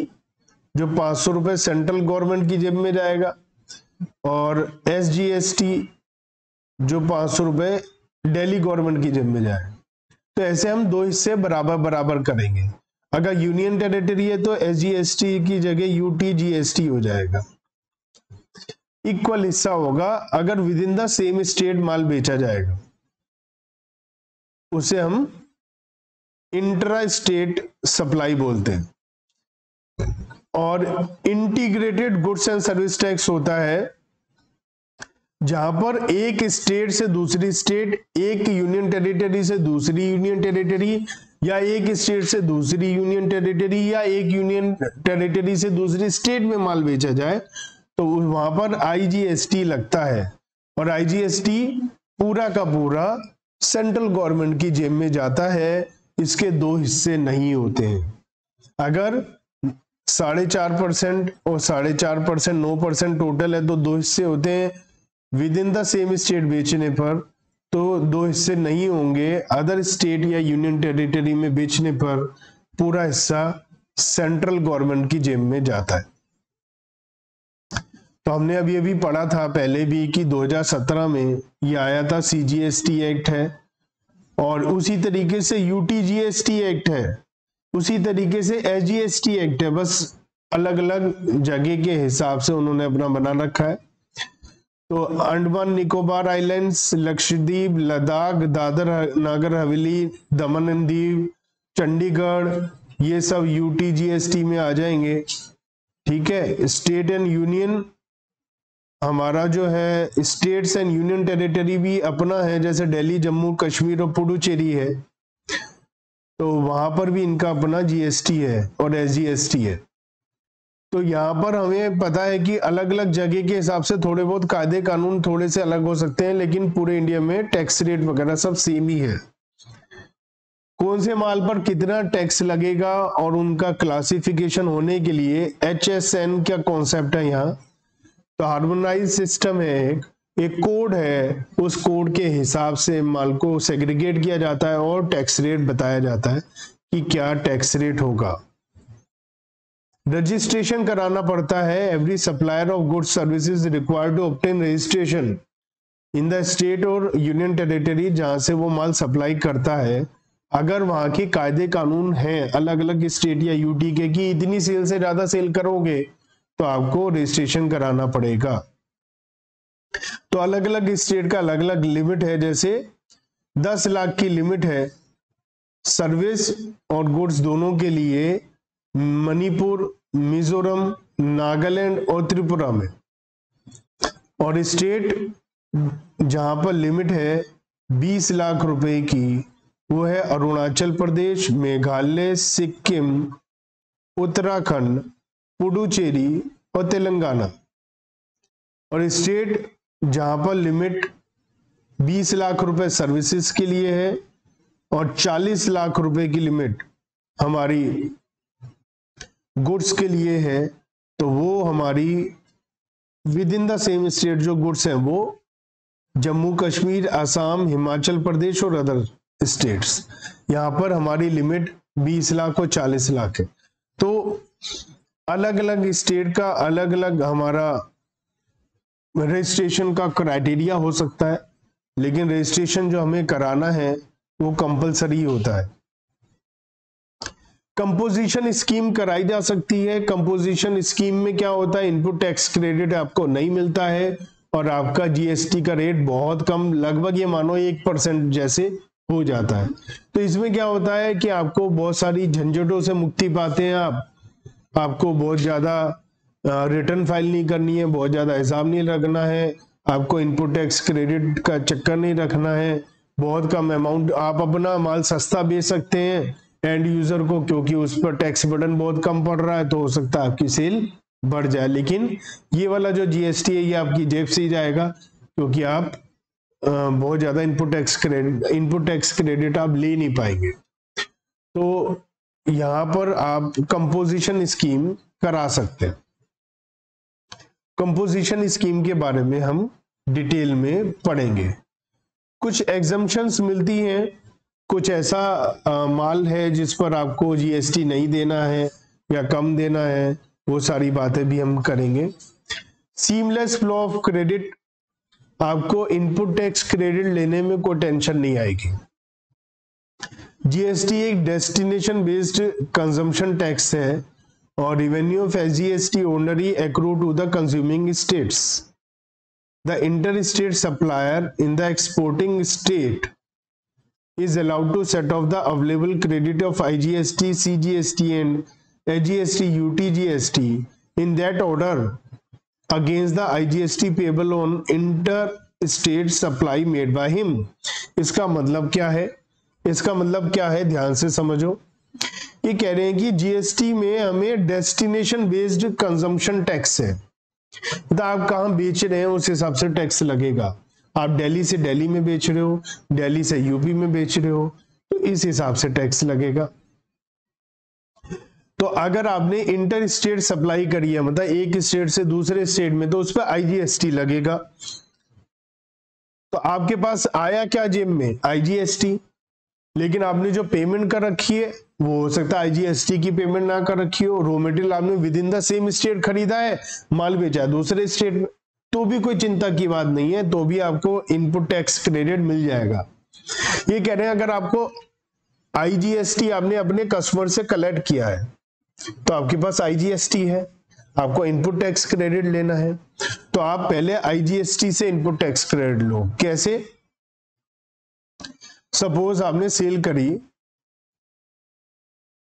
जो 500 रुपए सेंट्रल गवर्नमेंट की जेब में जाएगा और एसजीएसटी जो 500 रुपए दिल्ली गवर्नमेंट की जेब में जाएगा। तो ऐसे हम दो हिस्से बराबर बराबर करेंगे। अगर यूनियन टेरिटरी है तो एसजीएसटी की जगह यूटीजीएसटी हो जाएगा। इक्वल हिस्सा होगा अगर within the same state माल बेचा जाएगा, उसे हम इंट्रा स्टेट सप्लाई बोलते हैं। और integrated goods and service tax होता है जहां पर एक स्टेट से दूसरी स्टेट, एक यूनियन टेरिटरी से दूसरी यूनियन टेरिटरी, या एक स्टेट से दूसरी यूनियन टेरिटरी, या एक यूनियन टेरिटरी से दूसरी स्टेट में माल बेचा जाए तो वहां पर आईजीएसटी लगता है। और आईजीएसटी पूरा का पूरा सेंट्रल गवर्नमेंट की जेब में जाता है। इसके दो हिस्से नहीं होते हैं। अगर 4.5% और 4.5% 9% टोटल है तो दो हिस्से होते हैं। With in the same state बेचने पर तो दो हिस्से नहीं होंगे। अदर स्टेट या यूनियन टेरिटरी में बेचने पर पूरा हिस्सा सेंट्रल गवर्नमेंट की जेब में जाता है। तो हमने अभी पढ़ा था पहले भी कि 2017 में ये आया था, सीजीएसटी एक्ट है, और उसी तरीके से यूटीजीएसटी एक्ट है, उसी तरीके से एसजीएसटी एक्ट है, बस अलग अलग जगह के हिसाब से उन्होंने अपना बना रखा है। तो Andaman Nicobar islands, Lakshadweep, Ladakh, Dadar Nagar Haveli, Daman and Diu, Chandigarh, ये सब यूटीजीएसटी में आ जाएंगे। ठीक है। स्टेट एंड यूनियन, हमारा जो है स्टेट्स एंड यूनियन टेरिटरी भी अपना है, जैसे दिल्ली, जम्मू कश्मीर और पुडुचेरी है, तो वहां पर भी इनका अपना जीएसटी है और एसजीएसटी है। तो यहाँ पर हमें पता है कि अलग अलग जगह के हिसाब से थोड़े बहुत कायदे कानून थोड़े से अलग हो सकते हैं, लेकिन पूरे इंडिया में टैक्स रेट वगैरह सब सेम ही है। कौन से माल पर कितना टैक्स लगेगा और उनका क्लासिफिकेशन होने के लिए HSN का कॉन्सेप्ट है यहाँ। तो हार्मोनाइज सिस्टम है, एक कोड है, उस कोड के हिसाब से माल को सेग्रीगेट किया जाता है और टैक्स रेट बताया जाता है कि क्या टैक्स रेट होगा। रजिस्ट्रेशन कराना पड़ता है। Every supplier of goods services required to obtain registration in the state और यूनियन टेरिटरी जहां से वो माल सप्लाई करता है। अगर वहां के कायदे कानून हैं अलग अलग स्टेट या यूटी के कि इतनी सेल से ज्यादा सेल करोगे तो आपको रजिस्ट्रेशन कराना पड़ेगा। तो अलग अलग स्टेट का अलग अलग लिमिट है। जैसे 10 लाख की लिमिट है सर्विस और गुड्स दोनों के लिए मणिपुर, मिजोरम, नागालैंड और त्रिपुरा में। और स्टेट जहां पर लिमिट है 20 लाख रुपए की, वो है अरुणाचल प्रदेश, मेघालय, सिक्किम, उत्तराखंड, पुडुचेरी और तेलंगाना। और स्टेट जहां पर लिमिट 20 लाख रुपए सर्विसेज के लिए है और 40 लाख रुपए की लिमिट हमारी गुड्स के लिए है, तो वो हमारी with in the same state जो गुड्स हैं वो जम्मू कश्मीर, असम, हिमाचल प्रदेश और अदर स्टेट्स। यहाँ पर हमारी लिमिट 20 लाख और 40 लाख है। तो अलग अलग स्टेट का अलग अलग हमारा रजिस्ट्रेशन का क्राइटेरिया हो सकता है, लेकिन रजिस्ट्रेशन जो हमें कराना है वो कंपलसरी होता है। कंपोजिशन स्कीम कराई जा सकती है। कंपोजिशन स्कीम में क्या होता है, इनपुट टैक्स क्रेडिट आपको नहीं मिलता है और आपका जीएसटी का रेट बहुत कम, लगभग ये मानो 1% जैसे हो जाता है। तो इसमें क्या होता है कि आपको बहुत सारी झंझटों से मुक्ति पाते हैं आपको बहुत ज्यादा रिटर्न फाइल नहीं करनी है, बहुत ज्यादा हिसाब नहीं रखना है, आपको इनपुट टैक्स क्रेडिट का चक्कर नहीं रखना है, बहुत कम अमाउंट आप अपना माल सस्ता बेच सकते हैं एंड यूजर को, क्योंकि उस पर टैक्स बर्डन बहुत कम पड़ रहा है, तो हो सकता है आपकी सेल बढ़ जाए। लेकिन ये वाला जो जीएसटी है ये आपकी जेब से ही जाएगा, क्योंकि आप बहुत ज्यादा इनपुट टैक्स क्रेडिट आप ले नहीं पाएंगे। तो यहाँ पर आप कंपोजिशन स्कीम करा सकते हैं। कंपोजिशन स्कीम के बारे में हम डिटेल में पढ़ेंगे। कुछ एग्जम्पशंस मिलती हैं, कुछ ऐसा माल है जिस पर आपको जीएसटी नहीं देना है या कम देना है, वो सारी बातें भी हम करेंगे। सीमलेस फ्लो ऑफ क्रेडिट, आपको इनपुट टैक्स क्रेडिट लेने में कोई टेंशन नहीं आएगी। जीएसटी एक डेस्टिनेशन बेस्ड कंजम्पशन टैक्स है और revenue of SGST only accrue to the consuming states. The interstate supplier in the exporting state is allowed to set off the available credit of IGST, CGST and AGST, UTGST in that order against the IGST payable on interstate supply made by him। इसका मतलब क्या है? इसका मतलब क्या है, ध्यान से समझो। ये कह रहे हैं कि जीएसटी में हमें डेस्टिनेशन बेस्ड कंजम्पशन टैक्स है, तो आप कहां बेच रहे हैं उस हिसाब से टैक्स लगेगा। आप दिल्ली से दिल्ली में बेच रहे हो, दिल्ली से यूपी में बेच रहे हो, तो इस हिसाब से टैक्स लगेगा। तो अगर आपने इंटर स्टेट सप्लाई करी है, मतलब एक स्टेट से दूसरे स्टेट में, तो उस पर आईजीएसटी लगेगा। तो आपके पास आया क्या जेब में? आईजीएसटी। लेकिन आपने जो पेमेंट कर रखी है वो हो सकता है आईजीएसटी की पेमेंट ना कर रखी हो। रॉ मटेरियल आपने with in the same state खरीदा है, माल बेचा है दूसरे स्टेट में, तो भी कोई चिंता की बात नहीं है, तो भी आपको इनपुट टैक्स क्रेडिट मिल जाएगा। ये कह रहे हैं अगर आपको आईजीएसटी आपने अपने कस्टमर से कलेक्ट किया है, तो आपके पास आईजीएसटी है, आपको इनपुट टैक्स क्रेडिट लेना है, तो आप पहले आईजीएसटी से इनपुट टैक्स क्रेडिट लो। कैसे? सपोज आपने सेल करी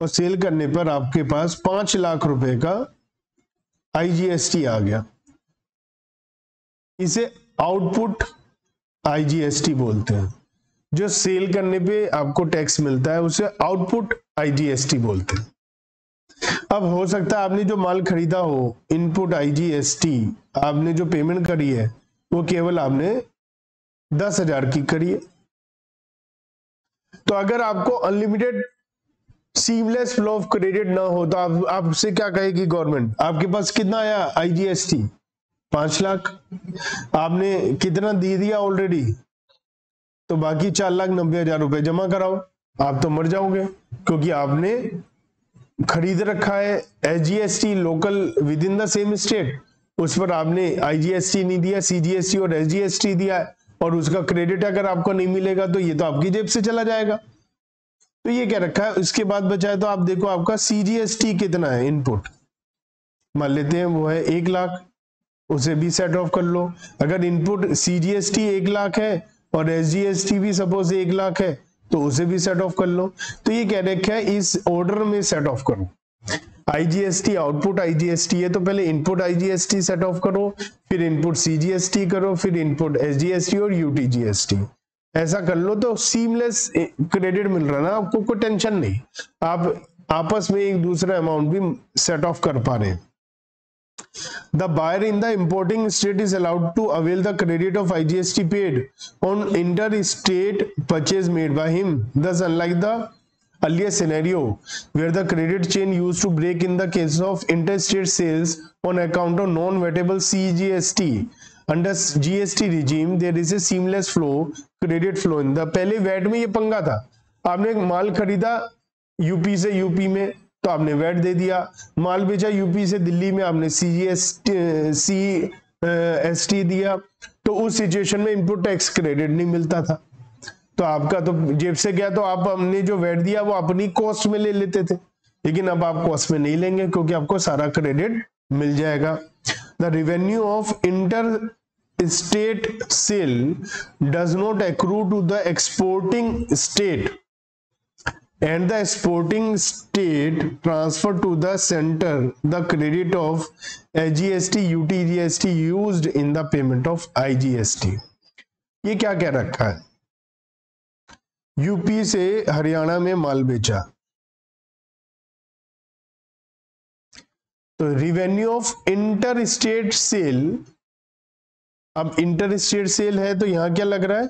और सेल करने पर आपके पास 5 लाख रुपए का आईजीएसटी आ गया, इसे आउटपुट आईजीएसटी बोलते हैं। जो सेल करने पे आपको टैक्स मिलता है उसे आउटपुट आईजीएसटी बोलते हैं। अब हो सकता है आपने जो माल खरीदा हो, इनपुट आईजीएसटी आपने जो पेमेंट करी है वो केवल आपने 10,000 की करी है। तो अगर आपको unlimited seamless flow of credit ना हो तो आपसे क्या कहेगी गवर्नमेंट? आपके पास कितना आया आईजीएसटी? 5 लाख। आपने कितना दे दिया ऑलरेडी? तो बाकी 4,90,000 रुपए जमा कराओ। आप तो मर जाओगे, क्योंकि आपने खरीद रखा है SGST local with in the same state, उस पर आपने आईजीएसटी नहीं दिया, सीजीएसटी और एसजीएसटी दिया है, और उसका क्रेडिट अगर आपको नहीं मिलेगा तो ये तो आपकी जेब से चला जाएगा। तो ये क्या रखा है। इसके बाद बचा है, तो आप देखो आपका सीजीएसटी कितना है इनपुट, मान लेते हैं वो है 1 लाख, उसे भी सेट ऑफ कर लो। अगर इनपुट सीजीएसटी 1 लाख है और एसजीएसटी भी सपोज 1 लाख है, तो उसे भी सेट ऑफ कर लो। तो ये कह रखा है इस ऑर्डर में सेट ऑफ करो। आईजीएसटी आउटपुट आईजीएसटी है, तो पहले इनपुट आईजीएसटी सेट ऑफ करो, फिर इनपुट सीजीएसटी करो, फिर इनपुट एसजीएसटी और यूटीजीएसटी। ऐसा कर लो तो सीमलेस क्रेडिट मिल रहा ना आपको, कोई टेंशन नहीं, आप आपस में एक दूसरा अमाउंट भी सेट ऑफ कर पा रहे हैं। The buyer in the importing state is allowed to avail the credit of IGST paid on interstate purchase made by him. Thus, unlike the earlier scenario where the credit chain used to break in the case of interstate sales on account of non-vettable CGST, under GST regime there is a seamless flow credit flow in the। पहले VAT में ये पंगा था, आपने एक माल खरीदा UP से UP में तो आपने वैट दे दिया, माल बेचा यूपी से दिल्ली में आपने सीजीएसटी दिया, तो उस सिचुएशन में इनपुट टैक्स क्रेडिट नहीं मिलता था, तो आपका तो जेब से गया, तो आप हमने जो वैट दिया वो अपनी कॉस्ट में ले लेते थे। लेकिन अब आप कॉस्ट में नहीं लेंगे क्योंकि आपको सारा क्रेडिट मिल जाएगा। The revenue of inter state sale does not accrue to the exporting state and the exporting state transfer to the center the credit of SGST, UTGST used in the payment of IGST। ये क्या कह रखा है? UP से हरियाणा में माल बेचा, तो revenue of inter state sale, अब इंटर स्टेट सेल है तो यहां क्या लग रहा है?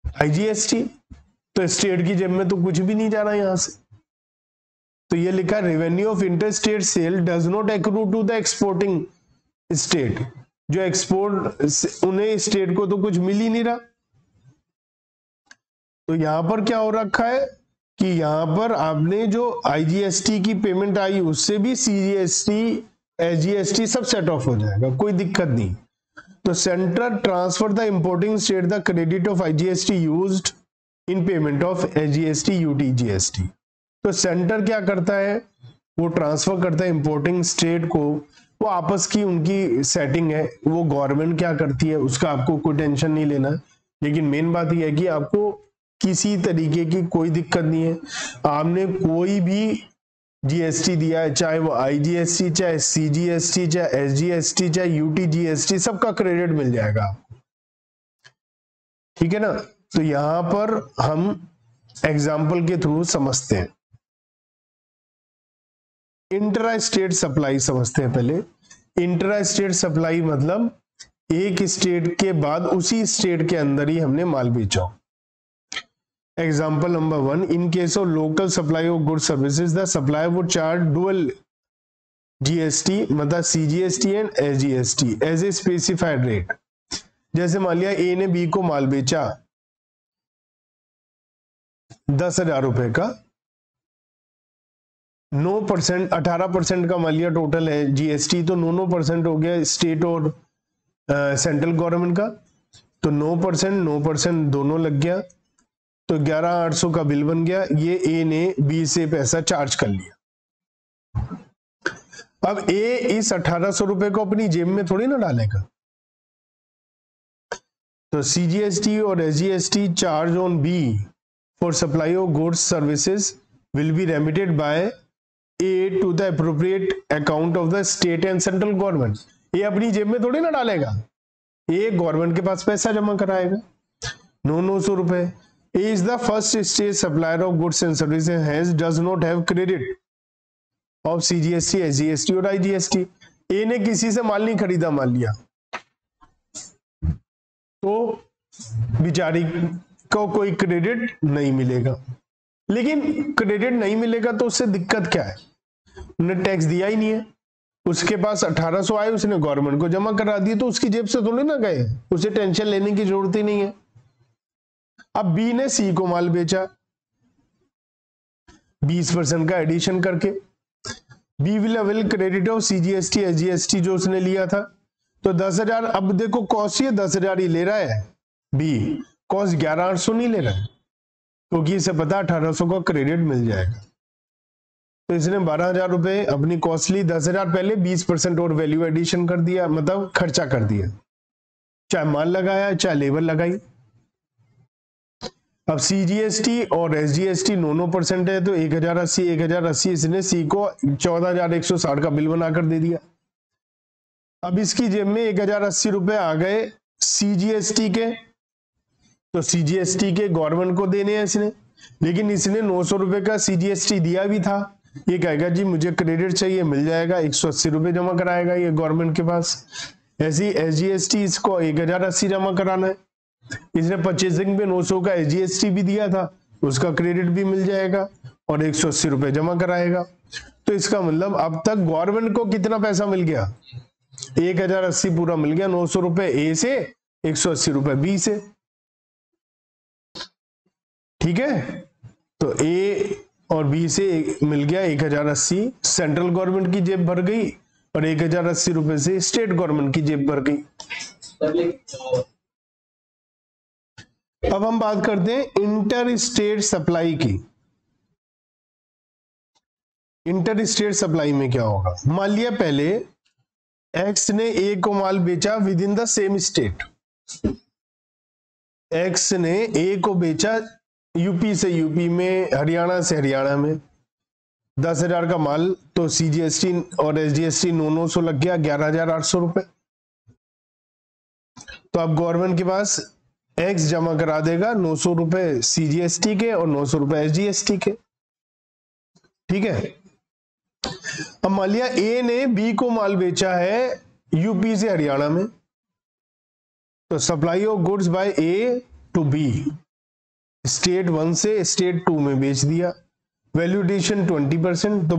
आईजीएसटी। तो स्टेट की जेब में तो कुछ भी नहीं जा रहा यहां से, तो ये लिखा revenue of inter state sale does not accrue to the exporting state, जो एक्सपोर्ट उन्हें स्टेट को तो कुछ मिल ही नहीं रहा। तो यहां पर क्या हो रखा है कि यहां पर आपने जो आईजीएसटी की पेमेंट आई उससे भी सीजीएसटी एसजीएसटी सब सेट ऑफ हो जाएगा, कोई दिक्कत नहीं। तो centre transfer the importing state the credit of IGST used in payment of SGST UTGST. तो सेंटर क्या करता है, वो ट्रांसफर करता है इंपोर्टिंग स्टेट को, वो आपस की उनकी सेटिंग है, वो गवर्नमेंट क्या करती है उसका आपको कोई टेंशन नहीं लेना। लेकिन मेन बात यह है कि आपको किसी तरीके की कोई दिक्कत नहीं है, आपने कोई भी जीएसटी दिया है, चाहे वो आईजीएसटी, चाहे सीजीएसटी, चाहे एसजीएसटी, चाहे यूटीजीएसटी, सबका क्रेडिट मिल जाएगा। ठीक है ना। तो यहां पर हम एग्जाम्पल के थ्रू समझते हैं। इंट्रा स्टेट सप्लाई समझते हैं पहले। इंट्रा स्टेट सप्लाई मतलब एक स्टेट के बाद उसी स्टेट के अंदर ही हमने माल बेचा। Example number 1, in case of local supply of good services the supplier would charge dual GST मतलब CGST and SGST as a specified rate. जैसे मान लिया ए ने बी को माल बेचा 10,000 रुपए का, 9% 18% का मान लिया टोटल है जीएसटी, तो 9% हो गया स्टेट और सेंट्रल गवर्नमेंट का, तो 9% दोनों लग गया, तो 11,800 का बिल बन गया। ये ए ने बी से पैसा चार्ज कर लिया। अब ए इस 1,800 रुपए को अपनी जेब में थोड़ी ना डालेगा, तो सीजीएसटी और SGST charge on B for supply of goods services will be remitted by A to the appropriate account of the state and central government. ये अपनी जेब में थोड़ी ना डालेगा, ये गवर्नमेंट के पास पैसा जमा कराएगा 900 रुपए। A is the first state supplier of goods and services hence does not have credit of CGST, SGST और IGST। A ने किसी से माल नहीं खरीदा, मान लिया, तो बेचारी को कोई क्रेडिट नहीं मिलेगा। लेकिन क्रेडिट नहीं मिलेगा तो उससे दिक्कत क्या है, उन्हें टैक्स दिया ही नहीं है, उसके पास 1,800 आए, उसने गवर्नमेंट को जमा करा दिए, तो उसकी जेब से थोड़ी ना गए, उसे टेंशन लेने की जरूरत ही नहीं है। अब बी ने सी को माल बेचा 20% का एडिशन करके, B will avail credit of CGST SGST जो उसने लिया था, तो 10,000। अब देखो कॉस्ट ये 10,000 ही ले रहा है, बी कॉस्ट 11,800 नहीं ले रहा है, क्योंकि इसे पता 1,800 का क्रेडिट मिल जाएगा। तो इसने 12,000 रुपए अपनी कॉस्ट ली, 10,000 पहले 20% और वैल्यू एडिशन कर दिया, मतलब खर्चा कर दिया, चाहे माल लगाया चाहे लेबर लगाई। अब सीजीएसटी और एसजीएसटी 9% है, तो 1,080 इसने सी को 14,160 का बिल बनाकर दे दिया। अब इसकी जेब में 1,080 रुपए आ गए सीजीएसटी के, तो सीजीएसटी के गवर्नमेंट को देने हैं इसने, लेकिन इसने 900 रुपए का सीजीएसटी दिया भी था। ये कहेगा जी मुझे क्रेडिट चाहिए, मिल जाएगा, 180 रुपए जमा कराएगा ये गवर्नमेंट के पास। ऐसी एसजीएसटी इसको 1,080 जमा कराना है, इसने परचेसिंग पे 900 का एसजीएसटी भी दिया था, उसका क्रेडिट भी मिल जाएगा और 180 रुपए जमा कराएगा। तो इसका मतलब अब तक गवर्नमेंट को कितना पैसा मिल गया, 1,080 पूरा मिल गया, 900 रुपए ए से, 180 रुपए बी से। ठीक है, तो ए और बी से मिल गया 1,080, सेंट्रल गवर्नमेंट की जेब भर गई और 1,080 रुपए से स्टेट गवर्नमेंट की जेब भर गई। अब हम बात करते हैं इंटर स्टेट सप्लाई की। इंटर स्टेट सप्लाई में क्या होगा, मान लिया पहले एक्स ने ए को माल बेचा with in the same state, x ने ए को बेचा यूपी से यूपी में, हरियाणा से हरियाणा में, 10,000 का माल, तो सीजीएसटी और एसजीएसटी 900 लग गया, 11,800 रुपए। तो अब गवर्नमेंट के पास एक्स जमा करा देगा 900 रुपए सीजीएसटी के और 900 रुपए एसजीएसटी के। ठीक है, अब मान लिया ए ने बी को माल बेचा है यूपी से हरियाणा में, तो supply of goods by A to B, state 1 से स्टेट 2 में बेच दिया, वैल्यू एडिशन 20%। तो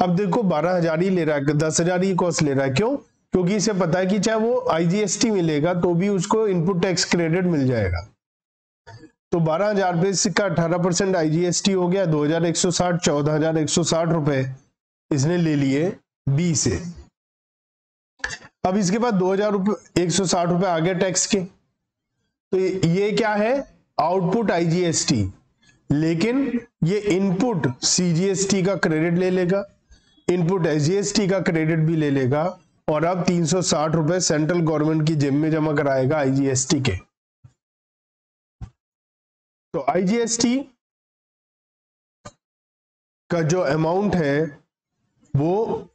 अब देखो 12,000 ही ले रहा है, 10,000 ही कॉस्ट ले रहा है। क्यों? क्योंकि इसे पता है कि चाहे वो आईजीएसटी मिलेगा तो भी उसको इनपुट टैक्स क्रेडिट मिल जाएगा। तो 12,000 पे इसका 18% आईजीएसटी हो गया, 2,160, 14,160 रुपए इसने ले लिए बी से। अब इसके बाद 2,160 रुपए आ गए टैक्स के। तो ये क्या है? आउटपुट आईजीएसटी, लेकिन ये इनपुट सीजीएसटी का क्रेडिट ले लेगा, इनपुट एसजीएसटी का क्रेडिट भी ले लेगा, और अब 360 रुपए सेंट्रल गवर्नमेंट की जेब में जमा कराएगा आईजीएसटी के। तो आईजीएसटी का जो अमाउंट है वो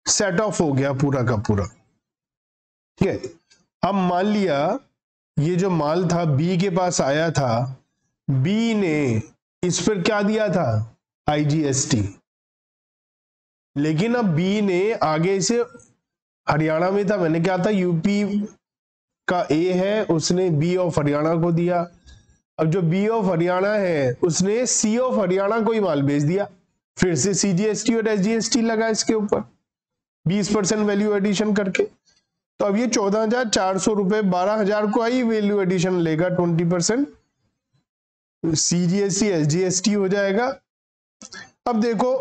सेट ऑफ हो गया पूरा का पूरा। ठीक है। अब मान लिया ये जो माल था बी के पास आया था, बी ने इस पर क्या दिया था? आईजीएसटी। लेकिन अब बी ने आगे से, हरियाणा में था, मैंने क्या था, यूपी का ए है, उसने बी ऑफ हरियाणा को दिया। अब जो बी ऑफ हरियाणा है उसने सी ऑफ हरियाणा को ही माल बेच दिया, फिर से सीजीएसटी और एसजीएसटी लगा इसके ऊपर 20% वैल्यू एडिशन करके। तो अब ये 14,400 रुपए 12,000 को आई वैल्यू एडिशन लेगा 20%, सीजीएसटी एसजीएसटी हो जाएगा। अब देखो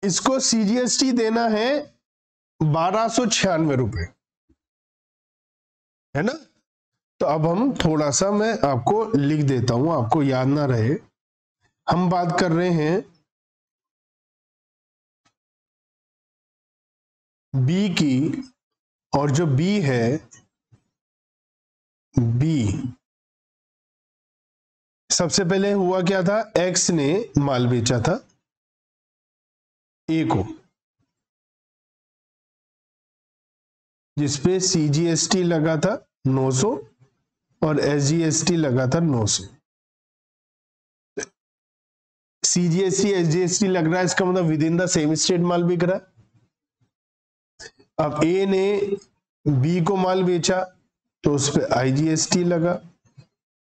इसको सीजीएसटी देना है 1,296 रुपए, है ना। तो अब हम थोड़ा सा, मैं आपको लिख देता हूं, आपको याद ना रहे। हम बात कर रहे हैं बी की, और जो बी है, बी सबसे पहले हुआ क्या था? एक्स ने माल बेचा था ए को, जिसपे सीजीएसटी लगा था 900 और एसजीएसटी लगा था 900। सीजीएसटी एसजीएसटी लग रहा है, इसका मतलब within the same state माल बिक रहा है। अब ए ने बी को माल बेचा तो उस पर आईजीएसटी लगा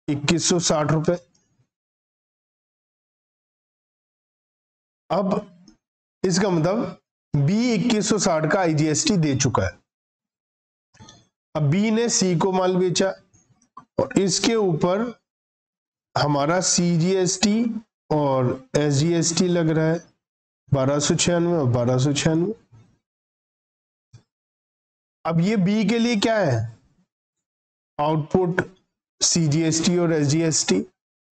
2160 रुपए। अब इसका मतलब बी 2160 का आईजीएसटी दे चुका है। अब बी ने सी को माल बेचा और इसके ऊपर हमारा सीजीएसटी और एसजीएसटी लग रहा है 1296 और 1296। अब ये बी के लिए क्या है? आउटपुट सीजीएसटी और एसजीएसटी,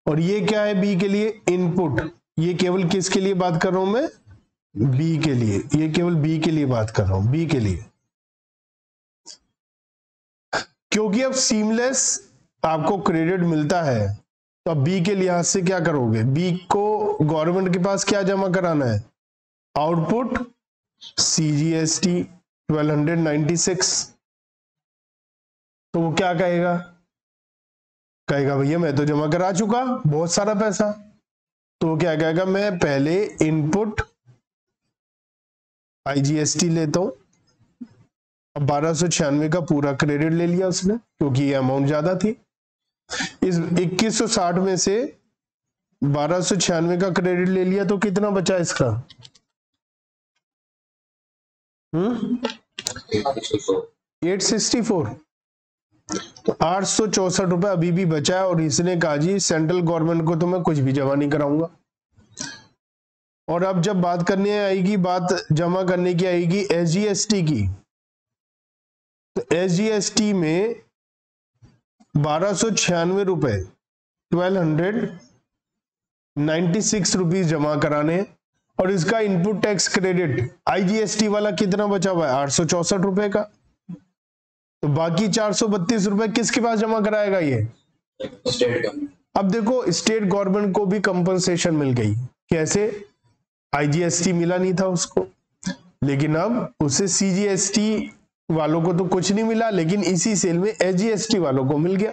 और ये क्या है बी के लिए? इनपुट। ये केवल किसके लिए बात कर रहा हूं मैं? बी के लिए। ये केवल बी के लिए बात कर रहा हूं, बी के लिए। क्योंकि अब सीमलेस आपको क्रेडिट मिलता है तो अब बी के लिहाज से क्या करोगे? बी को गवर्नमेंट के पास क्या जमा कराना है? Output CGST 1296। तो वो क्या कहेगा? कहेगा भैया मैं तो जमा करा चुका बहुत सारा पैसा। तो वो क्या कहेगा? मैं पहले इनपुट आईजीएसटी लेता हूं। अब 1296 का पूरा क्रेडिट ले लिया उसने, क्योंकि ये अमाउंट ज्यादा थी। इस 2160 में से 1296 का क्रेडिट ले लिया तो कितना बचा इसका? 864। तो 864 रुपए अभी भी बचा है, और इसने कहा जी सेंट्रल गवर्नमेंट को तो मैं कुछ भी जमा नहीं कराऊंगा। और अब जब बात करने आएगी, बात जमा करने की आएगी एसजीएसटी की, तो एसजीएसटी में 1296 रुपए 1296 रुपीज जमा कराने, और इसका इनपुट टैक्स क्रेडिट आईजीएसटी वाला कितना बचा हुआ है? 864 रुपए का। तो बाकी 432 रुपए किसके पास जमा कराएगा? ये स्टेट। अब देखो स्टेट गवर्नमेंट को भी कंपनसेशन मिल गई। कैसे? आईजीएसटी मिला नहीं था उसको, लेकिन अब उसे सीजीएसटी वालों को तो कुछ नहीं मिला, लेकिन इसी सेल में एसजीएसटी वालों को मिल गया,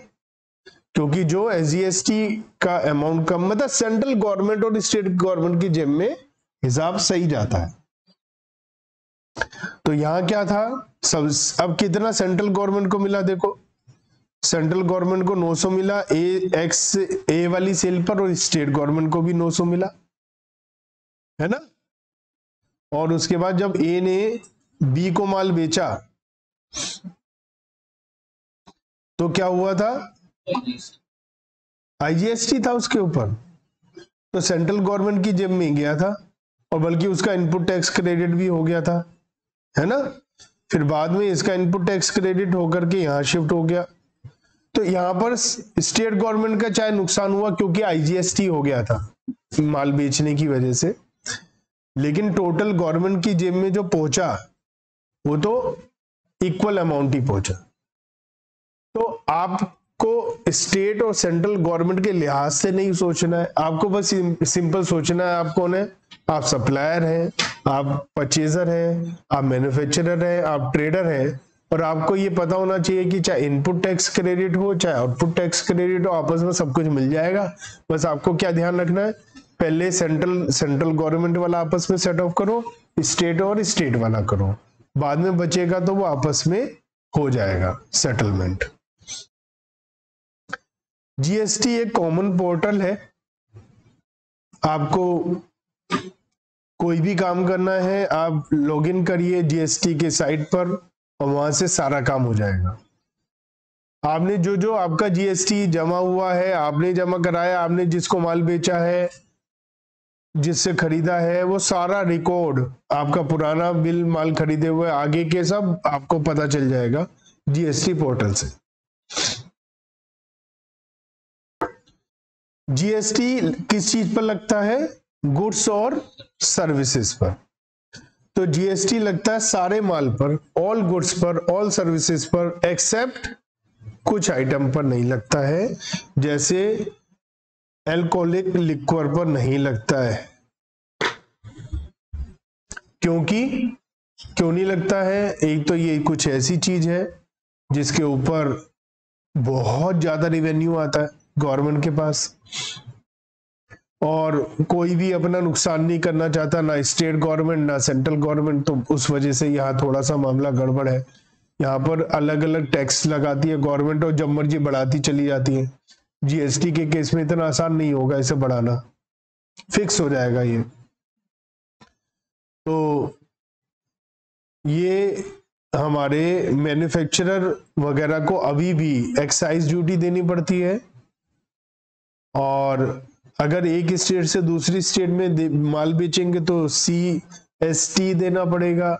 क्योंकि जो एसजीएसटी का अमाउंट कम, मतलब सेंट्रल गवर्नमेंट और स्टेट गवर्नमेंट की जेब में हिसाब सही जाता है। तो यहां क्या था? सब अब कितना सेंट्रल गवर्नमेंट को मिला? देखो सेंट्रल गवर्नमेंट को 900 मिला ए वाली सेल पर, और स्टेट गवर्नमेंट को भी 900 मिला, है ना। और उसके बाद जब ए ने बी को माल बेचा तो क्या हुआ था, आईजीएसटी था उसके ऊपर, तो सेंट्रल गवर्नमेंट की जेब में गया था, और बल्कि उसका इनपुट टैक्स क्रेडिट भी हो गया था, है ना। फिर बाद में इसका इनपुट टैक्स क्रेडिट होकर के यहां शिफ्ट हो गया। तो यहां पर स्टेट गवर्नमेंट का चाहे नुकसान हुआ क्योंकि आईजीएसटी हो गया था माल बेचने की वजह से, लेकिन टोटल गवर्नमेंट की जेब में जो पहुंचा वो तो इक्वल अमाउंट ही पहुंचा। तो आपको स्टेट और सेंट्रल गवर्नमेंट के लिहाज से नहीं सोचना है, आपको बस सिंपल सोचना है। आप कौन है, आप सप्लायर हैं, आप परचेजर हैं, आप मैन्युफैक्चरर हैं, आप ट्रेडर हैं, और आपको ये पता होना चाहिए कि चाहे इनपुट टैक्स क्रेडिट हो चाहे आउटपुट टैक्स क्रेडिट हो, आपस में सब कुछ मिल जाएगा। बस आपको क्या ध्यान रखना है, पहले सेंट्रल गवर्नमेंट वाला आपस में सेट ऑफ करो, स्टेट और स्टेट वाला करो, बाद में बचेगा तो वो आपस में हो जाएगा सेटलमेंट। जीएसटी एक कॉमन पोर्टल है, आपको कोई भी काम करना है आप लॉगिन करिए जीएसटी के साइट पर और वहां से सारा काम हो जाएगा। आपने जो आपका जीएसटी जमा हुआ है, आपने जमा कराया, आपने जिसको माल बेचा है, जिससे खरीदा है, वो सारा रिकॉर्ड, आपका पुराना बिल, माल खरीदे हुए, आगे के सब आपको पता चल जाएगा जीएसटी पोर्टल से। जीएसटी किस चीज पर लगता है, गुड्स और सर्विसेज पर। तो जीएसटी लगता है सारे माल पर, ऑल गुड्स पर, ऑल सर्विसेज पर, एक्सेप्ट कुछ आइटम पर नहीं लगता है, जैसे अल्कोहलिक लिक्वर पर नहीं लगता है। क्यों नहीं लगता है, एक तो ये कुछ ऐसी चीज है जिसके ऊपर बहुत ज्यादा रेवेन्यू आता है गवर्नमेंट के पास, और कोई भी अपना नुकसान नहीं करना चाहता, ना स्टेट गवर्नमेंट ना सेंट्रल गवर्नमेंट, तो उस वजह से यहाँ थोड़ा सा मामला गड़बड़ है। यहाँ पर अलग अलग टैक्स लगाती है गवर्नमेंट और जब मर्जी बढ़ाती चली जाती है। जीएसटी के केस में इतना आसान नहीं होगा इसे बढ़ाना, फिक्स हो जाएगा ये। तो ये हमारे मैन्युफैक्चरर वगैरह को अभी भी एक्साइज ड्यूटी देनी पड़ती है, और अगर एक स्टेट से दूसरी स्टेट में माल बेचेंगे तो CST देना पड़ेगा,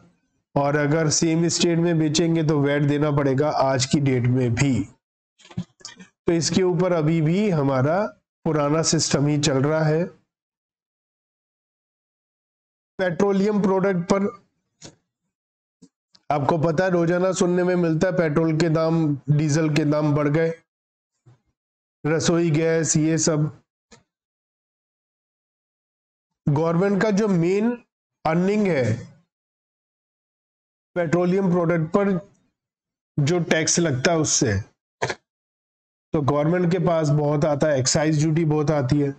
और अगर सेम स्टेट में बेचेंगे तो वैट देना पड़ेगा आज की डेट में भी। तो इसके ऊपर अभी भी हमारा पुराना सिस्टम ही चल रहा है। पेट्रोलियम प्रोडक्ट पर आपको पता है, रोजाना सुनने में मिलता है पेट्रोल के दाम, डीजल के दाम बढ़ गए, रसोई गैस, ये सब। गवर्नमेंट का जो मेन अर्निंग है पेट्रोलियम प्रोडक्ट पर जो टैक्स लगता है उससे, तो गवर्नमेंट के पास बहुत आता है, एक्साइज ड्यूटी बहुत आती है,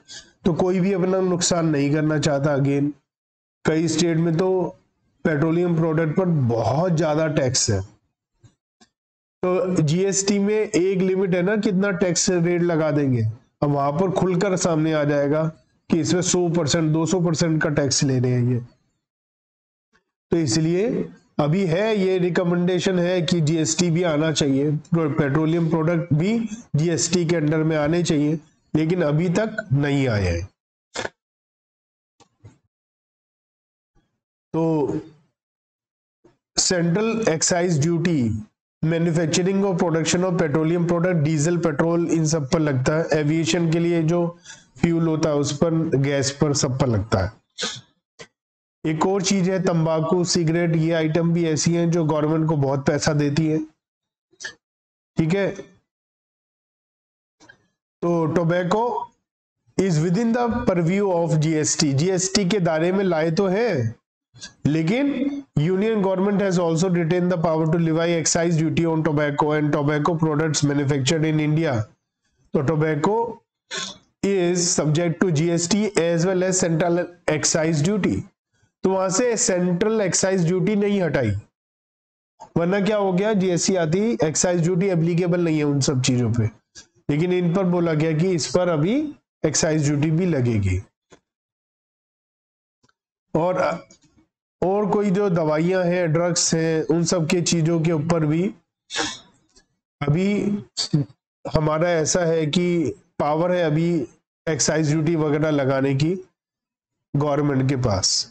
तो कोई भी अपना नुकसान नहीं करना चाहता। अगेन कई स्टेट में तो पेट्रोलियम प्रोडक्ट पर बहुत ज्यादा टैक्स है, तो जीएसटी में एक लिमिट है ना, कितना टैक्स रेट लगा देंगे, अब वहां पर खुलकर सामने आ जाएगा कि इसमें 100% 200% का टैक्स ले रहे हैं ये। तो इसलिए अभी है ये रिकमेंडेशन है कि जीएसटी भी आना चाहिए, पेट्रोलियम प्रोडक्ट भी जीएसटी के अंडर में आने चाहिए, लेकिन अभी तक नहीं आए हैं। तो सेंट्रल एक्साइज ड्यूटी मैन्युफैक्चरिंग और production of petroleum product, diesel, petrol, इन सब पर लगता है। एविएशन के लिए जो फ्यूल होता है उस पर, गैस पर, सब पर लगता है। एक और चीज है तंबाकू, सिगरेट, ये आइटम भी ऐसी हैं जो गवर्नमेंट को बहुत पैसा देती है, ठीक है। तो tobacco is within the purview of GST, GST के दायरे में लाए तो है, लेकिन union government has also retained the power to levy excise duty on tobacco and tobacco products manufactured in India. तो tobacco is subject to GST as well as central excise duty. तो वहां से सेंट्रल एक्साइज ड्यूटी नहीं हटाई, वरना क्या हो गया, जीएसटी आती एक्साइज ड्यूटी एप्लीकेबल नहीं है उन सब चीजों पे, लेकिन इन पर बोला गया कि इस पर अभी एक्साइज ड्यूटी भी लगेगी। और कोई जो दवाइयां हैं, ड्रग्स हैं, उन सब के चीजों के ऊपर भी अभी हमारा ऐसा है कि पावर है अभी एक्साइज ड्यूटी वगैरह लगाने की गवर्नमेंट के पास।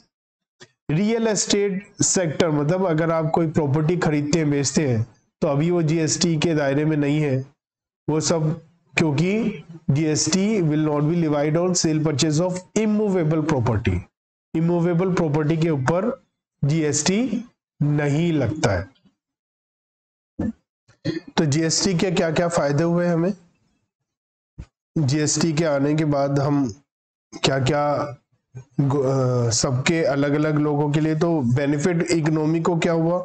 रियल एस्टेट सेक्टर, मतलब अगर आप कोई प्रॉपर्टी खरीदते हैं, बेचते हैं, तो अभी वो जीएसटी के दायरे में नहीं है वो सब, क्योंकि GST will not be levied on sale purchase of immovable property. Immovable property के ऊपर जीएसटी नहीं लगता है। तो जीएसटी के क्या क्या फायदे हुए हमें, जीएसटी के आने के बाद हम क्या क्या सबके अलग अलग लोगों के लिए, तो बेनिफिट इकोनॉमी को क्या हुआ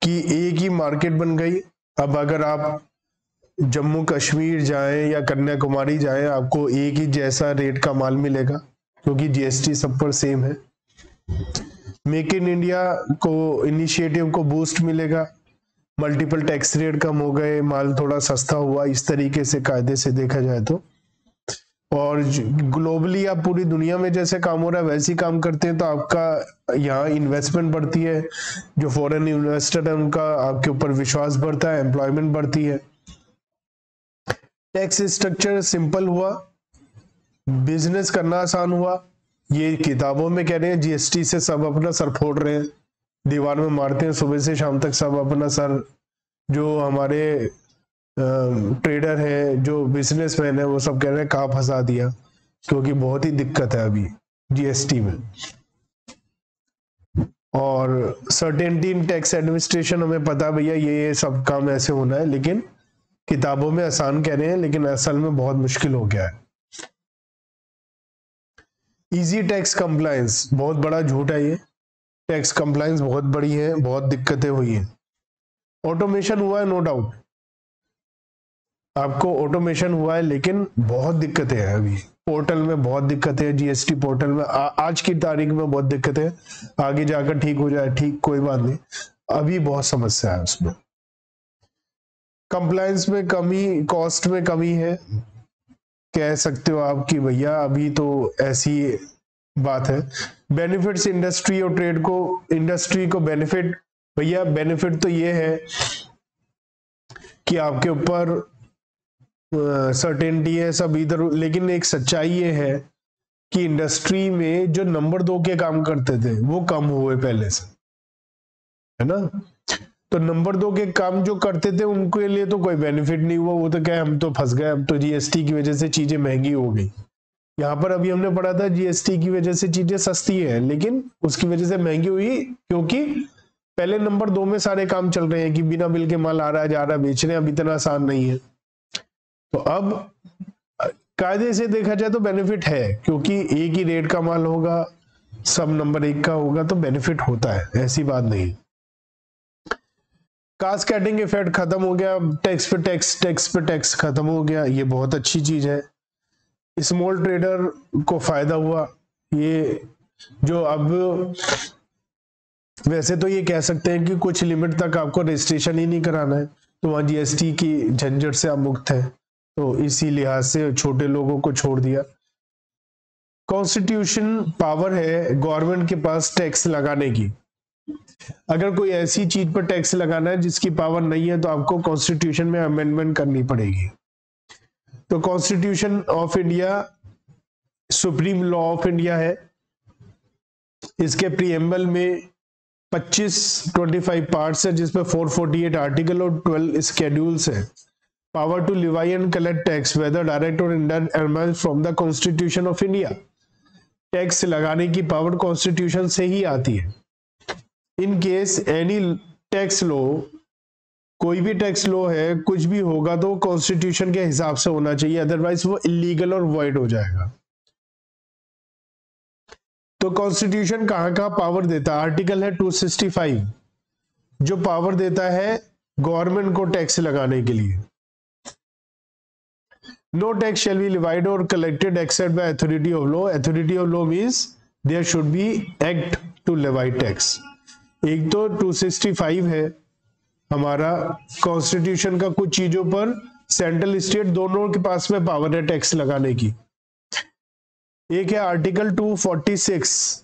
कि एक ही मार्केट बन गई। अब अगर आप जम्मू कश्मीर जाएं या कन्याकुमारी जाएं, आपको एक ही जैसा रेट का माल मिलेगा क्योंकि जीएसटी सब पर सेम है। मेक इन इंडिया को इनिशिएटिव को बूस्ट मिलेगा, मल्टीपल टैक्स रेट कम हो गए, माल थोड़ा सस्ता हुआ, इस तरीके से कायदे से देखा जाए तो। और ग्लोबली आप पूरी दुनिया में जैसे काम हो रहा है वैसे ही काम करते हैं, तो आपका यहाँ इन्वेस्टमेंट बढ़ती है, जो फॉरेन इन्वेस्टर है उनका आपके ऊपर विश्वास बढ़ता है, एम्प्लॉयमेंट बढ़ती है। टैक्स स्ट्रक्चर सिंपल हुआ, बिजनेस करना आसान हुआ। ये किताबों में कह रहे हैं, जीएसटी से सब अपना सर फोड़ रहे हैं, दीवार में मारते हैं सुबह से शाम तक सब अपना सर। जो हमारे ट्रेडर है, जो बिजनेसमैन है, वो सब कह रहे हैं कहाँ फंसा दिया, क्योंकि बहुत ही दिक्कत है अभी जीएसटी में। और सर्टेनिटी इन टैक्स एडमिनिस्ट्रेशन, हमें पता है भैया ये सब काम ऐसे होना है, लेकिन किताबों में आसान कह रहे हैं, लेकिन असल में बहुत मुश्किल हो गया है। इजी टैक्स कंप्लायंस, बहुत बड़ा झूठ है ये। टैक्स कंप्लायंस बहुत बड़ी है, बहुत दिक्कतें हुई है। ऑटोमेशन हुआ है, नो डाउट आपको ऑटोमेशन हुआ है, लेकिन बहुत दिक्कतें हैं अभी। पोर्टल में बहुत दिक्कतें हैं, जीएसटी पोर्टल में आज की तारीख में बहुत दिक्कतें हैं, आगे जाकर ठीक हो जाए, ठीक कोई बात नहीं, अभी बहुत समस्या है उसमें। कंप्लायंस में कमी, कॉस्ट में कमी है, कह सकते हो आप कि भैया अभी तो ऐसी बात है। बेनिफिट्स इंडस्ट्री और ट्रेड को, इंडस्ट्री को बेनिफिट, भैया बेनिफिट तो ये है कि आपके ऊपर सर्टेनिटी है सब इधर, लेकिन एक सच्चाई ये है कि इंडस्ट्री में जो नंबर 2 के काम करते थे वो कम हुए पहले से, है ना। तो नंबर 2 के काम जो करते थे उनके लिए तो कोई बेनिफिट नहीं हुआ, वो तो क्या हम तो फंस गए, अब तो जीएसटी की वजह से चीजें महंगी हो गई। यहाँ पर अभी हमने पढ़ा था जीएसटी की वजह से चीजें सस्ती है, लेकिन उसकी वजह से महंगी हुई क्योंकि पहले नंबर 2 में सारे काम चल रहे हैं कि बिना बिल के माल आ रहा है, जा रहा है, बेच रहे हैं, अब इतना आसान नहीं है। तो अब कायदे से देखा जाए तो बेनिफिट है, क्योंकि एक ही रेट का माल होगा, सब नंबर 1 का होगा, तो बेनिफिट होता है, ऐसी बात नहीं। कास्केडिंग इफेक्ट खत्म हो गया, टैक्स पे टैक्स, टैक्स पे टैक्स खत्म हो गया, ये बहुत अच्छी चीज है। स्मॉल ट्रेडर को फायदा हुआ, ये जो अब वैसे तो ये कह सकते हैं कि कुछ लिमिट तक आपको रजिस्ट्रेशन ही नहीं कराना है, तो वहां जीएसटी की झंझट से आप मुक्त है, तो इसी लिहाज से छोटे लोगों को छोड़ दिया। कॉन्स्टिट्यूशन पावर है गवर्नमेंट के पास टैक्स लगाने की। अगर कोई ऐसी चीज पर टैक्स लगाना है जिसकी पावर नहीं है, तो आपको कॉन्स्टिट्यूशन में अमेंडमेंट करनी पड़ेगी। तो constitution of India supreme law of India है, इसके प्रीएम्बल में 25 पार्ट्स है, जिसमें 448 आर्टिकल और 12 स्केड्यूल्स है। Power to levy and collect tax whether direct और indirect elements from the constitution of India. Tax लगाने की पावर कॉन्स्टिट्यूशन से ही आती है। In case any tax law, कोई भी टैक्स लॉ है, कुछ भी होगा तो कॉन्स्टिट्यूशन के हिसाब से होना चाहिए, अदरवाइज वो इलीगल और वॉइड हो जाएगा। तो कॉन्स्टिट्यूशन कहां कहां पावर देता है? आर्टिकल है 265 जो पावर देता है गवर्नमेंट को टैक्स लगाने के लिए। No tax shall be levied और collected except by authority of law. Authority of law means there should be act to levy tax. एक तो 265 है हमारा कॉन्स्टिट्यूशन का, कुछ चीजों पर सेंट्रल स्टेट दोनों के पास में पावर है टैक्स लगाने की। एक है आर्टिकल 246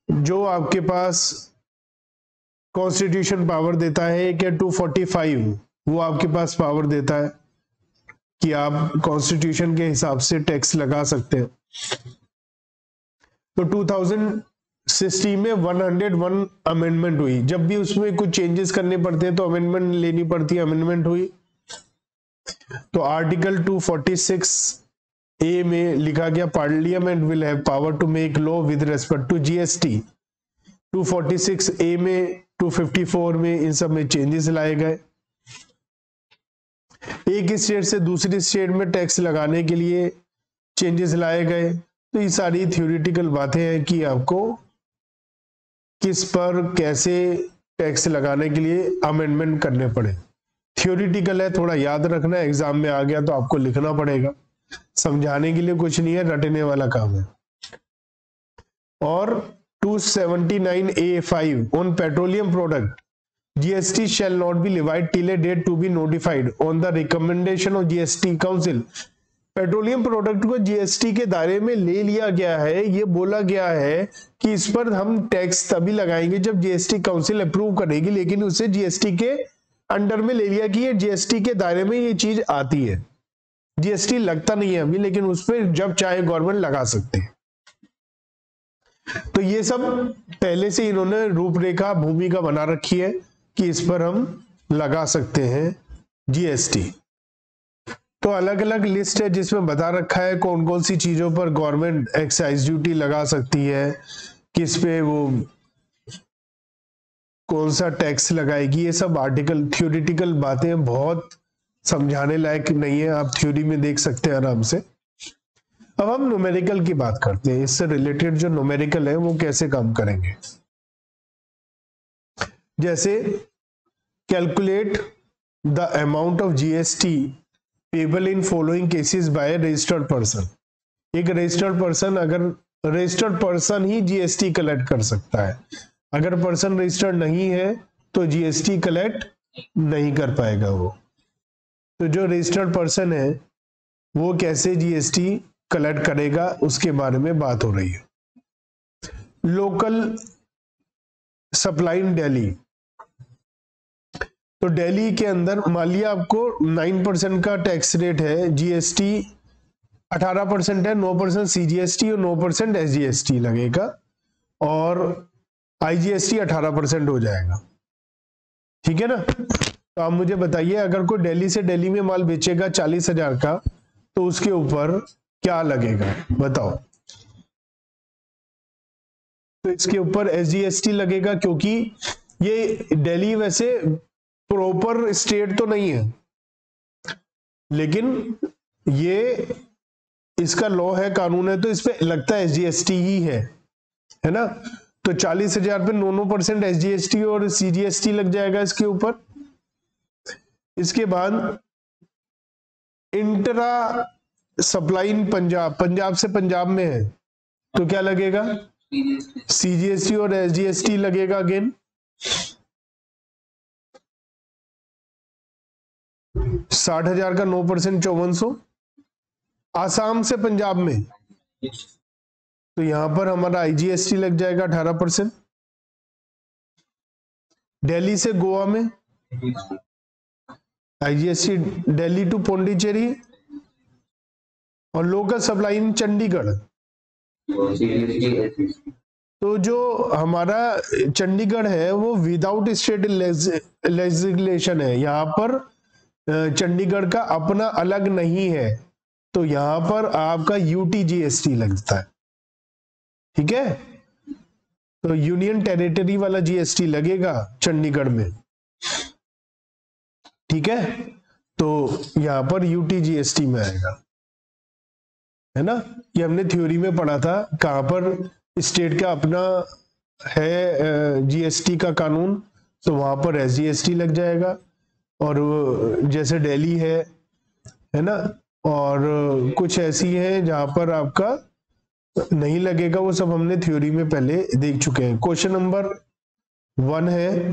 जो आपके पास कॉन्स्टिट्यूशन पावर देता है। एक है 245 वो आपके पास पावर देता है कि आप कॉन्स्टिट्यूशन के हिसाब से टैक्स लगा सकते हैं। तो 2016 में 101 अमेंडमेंट हुई। जब भी उसमें कुछ चेंजेस करने पड़ते हैं तो अमेंडमेंट लेनी पड़ती है, अमेंडमेंट हुई। तो आर्टिकल 246 ए में लिखा गया parliament will have power to make law with respect to GST. 246 A में 254 में इन सब में चेंजेस लाए गए। एक स्टेट से दूसरी स्टेट में टैक्स लगाने के लिए चेंजेस लाए गए। तो ये सारी थ्योरेटिकल बातें हैं कि आपको किस पर कैसे टैक्स लगाने के लिए अमेंडमेंट करने पड़े। थ्योरेटिकल है, थोड़ा याद रखना, एग्जाम में आ गया तो आपको लिखना पड़ेगा। समझाने के लिए कुछ नहीं है, रटने वाला काम है। और 279A5 on petroleum product GST shall not be levied till a date to be notified on the recommendation of GST Council। Petroleum product को GST के दायरे में ले लिया गया है। ये बोला गया है कि इस पर हम टैक्स तभी लगाएंगे जब GST काउंसिल अप्रूव करेगी, लेकिन उसे GST के अंडर में ले लिया कि ये GST के दायरे में ये चीज आती है। GST लगता नहीं है अभी, लेकिन उस पर जब चाहे गवर्नमेंट लगा सकते हैं। तो ये सब पहले से इन्होंने रूपरेखा भूमिका बना रखी है कि इस पर हम लगा सकते हैं GST। तो अलग अलग लिस्ट है जिसमें बता रखा है कौन कौन सी चीजों पर गवर्नमेंट एक्साइज ड्यूटी लगा सकती है, किस पे वो कौन सा टैक्स लगाएगी। ये सब आर्टिकल थ्योरेटिकल बातें, बहुत समझाने लायक नहीं है, आप थ्योरी में देख सकते हैं आराम से। अब हम न्यूमेरिकल की बात करते हैं। इससे रिलेटेड जो न्यूमेरिकल है वो कैसे काम करेंगे। जैसे calculate the amount of GST payable in following cases by registered person. एक रजिस्टर्ड पर्सन, अगर रजिस्टर्ड पर्सन ही GST कलेक्ट कर सकता है, अगर पर्सन रजिस्टर्ड नहीं है तो GST कलेक्ट नहीं कर पाएगा वो। तो जो रजिस्टर्ड पर्सन है वो कैसे GST कलेक्ट करेगा उसके बारे में बात हो रही है। Local supply in Delhi. तो दिल्ली के अंदर मान लिया आपको 9% का टैक्स रेट है, GST 18% है, 9% CGST और 9% SGST लगेगा और IGST 18% हो जाएगा। ठीक है ना। तो आप मुझे बताइए, अगर कोई दिल्ली में माल बेचेगा 40,000 का तो उसके ऊपर क्या लगेगा बताओ। तो इसके ऊपर SGST लगेगा, क्योंकि ये दिल्ली वैसे प्रॉपर स्टेट तो नहीं है, लेकिन ये इसका लॉ है, कानून है, तो इस पे लगता है SGST ही है ना। तो 40,000 पे 9% SGST और CGST लग जाएगा इसके ऊपर। इसके बाद intra supply in Punjab, Punjab से पंजाब में है तो क्या लगेगा, CGST और SGST लगेगा अगेन। 60,000 का 9% 5400। आसाम से पंजाब में तो यहां पर हमारा IGST लग जाएगा 18%। दिल्ली से गोवा में IGST दिल्ली टू पौंडीचेरी, और लोकल सप्लाई इन चंडीगढ़। तो जो हमारा चंडीगढ़ है वो विदाउट स्टेट लेजिस्लेशन है, यहाँ पर चंडीगढ़ का अपना अलग नहीं है, तो यहां पर आपका UTGST लगता है। ठीक है, तो यूनियन टेरिटरी वाला GST लगेगा चंडीगढ़ में। ठीक है, तो यहां पर UTGST में आएगा, है ना। ये हमने थ्योरी में पढ़ा था, कहां पर स्टेट का अपना है GST का कानून, तो वहां पर SGST लग जाएगा। और जैसे दिल्ली है ना, और कुछ ऐसी है जहां पर आपका नहीं लगेगा, वो सब हमने थ्योरी में पहले देख चुके हैं। क्वेश्चन नंबर 1 है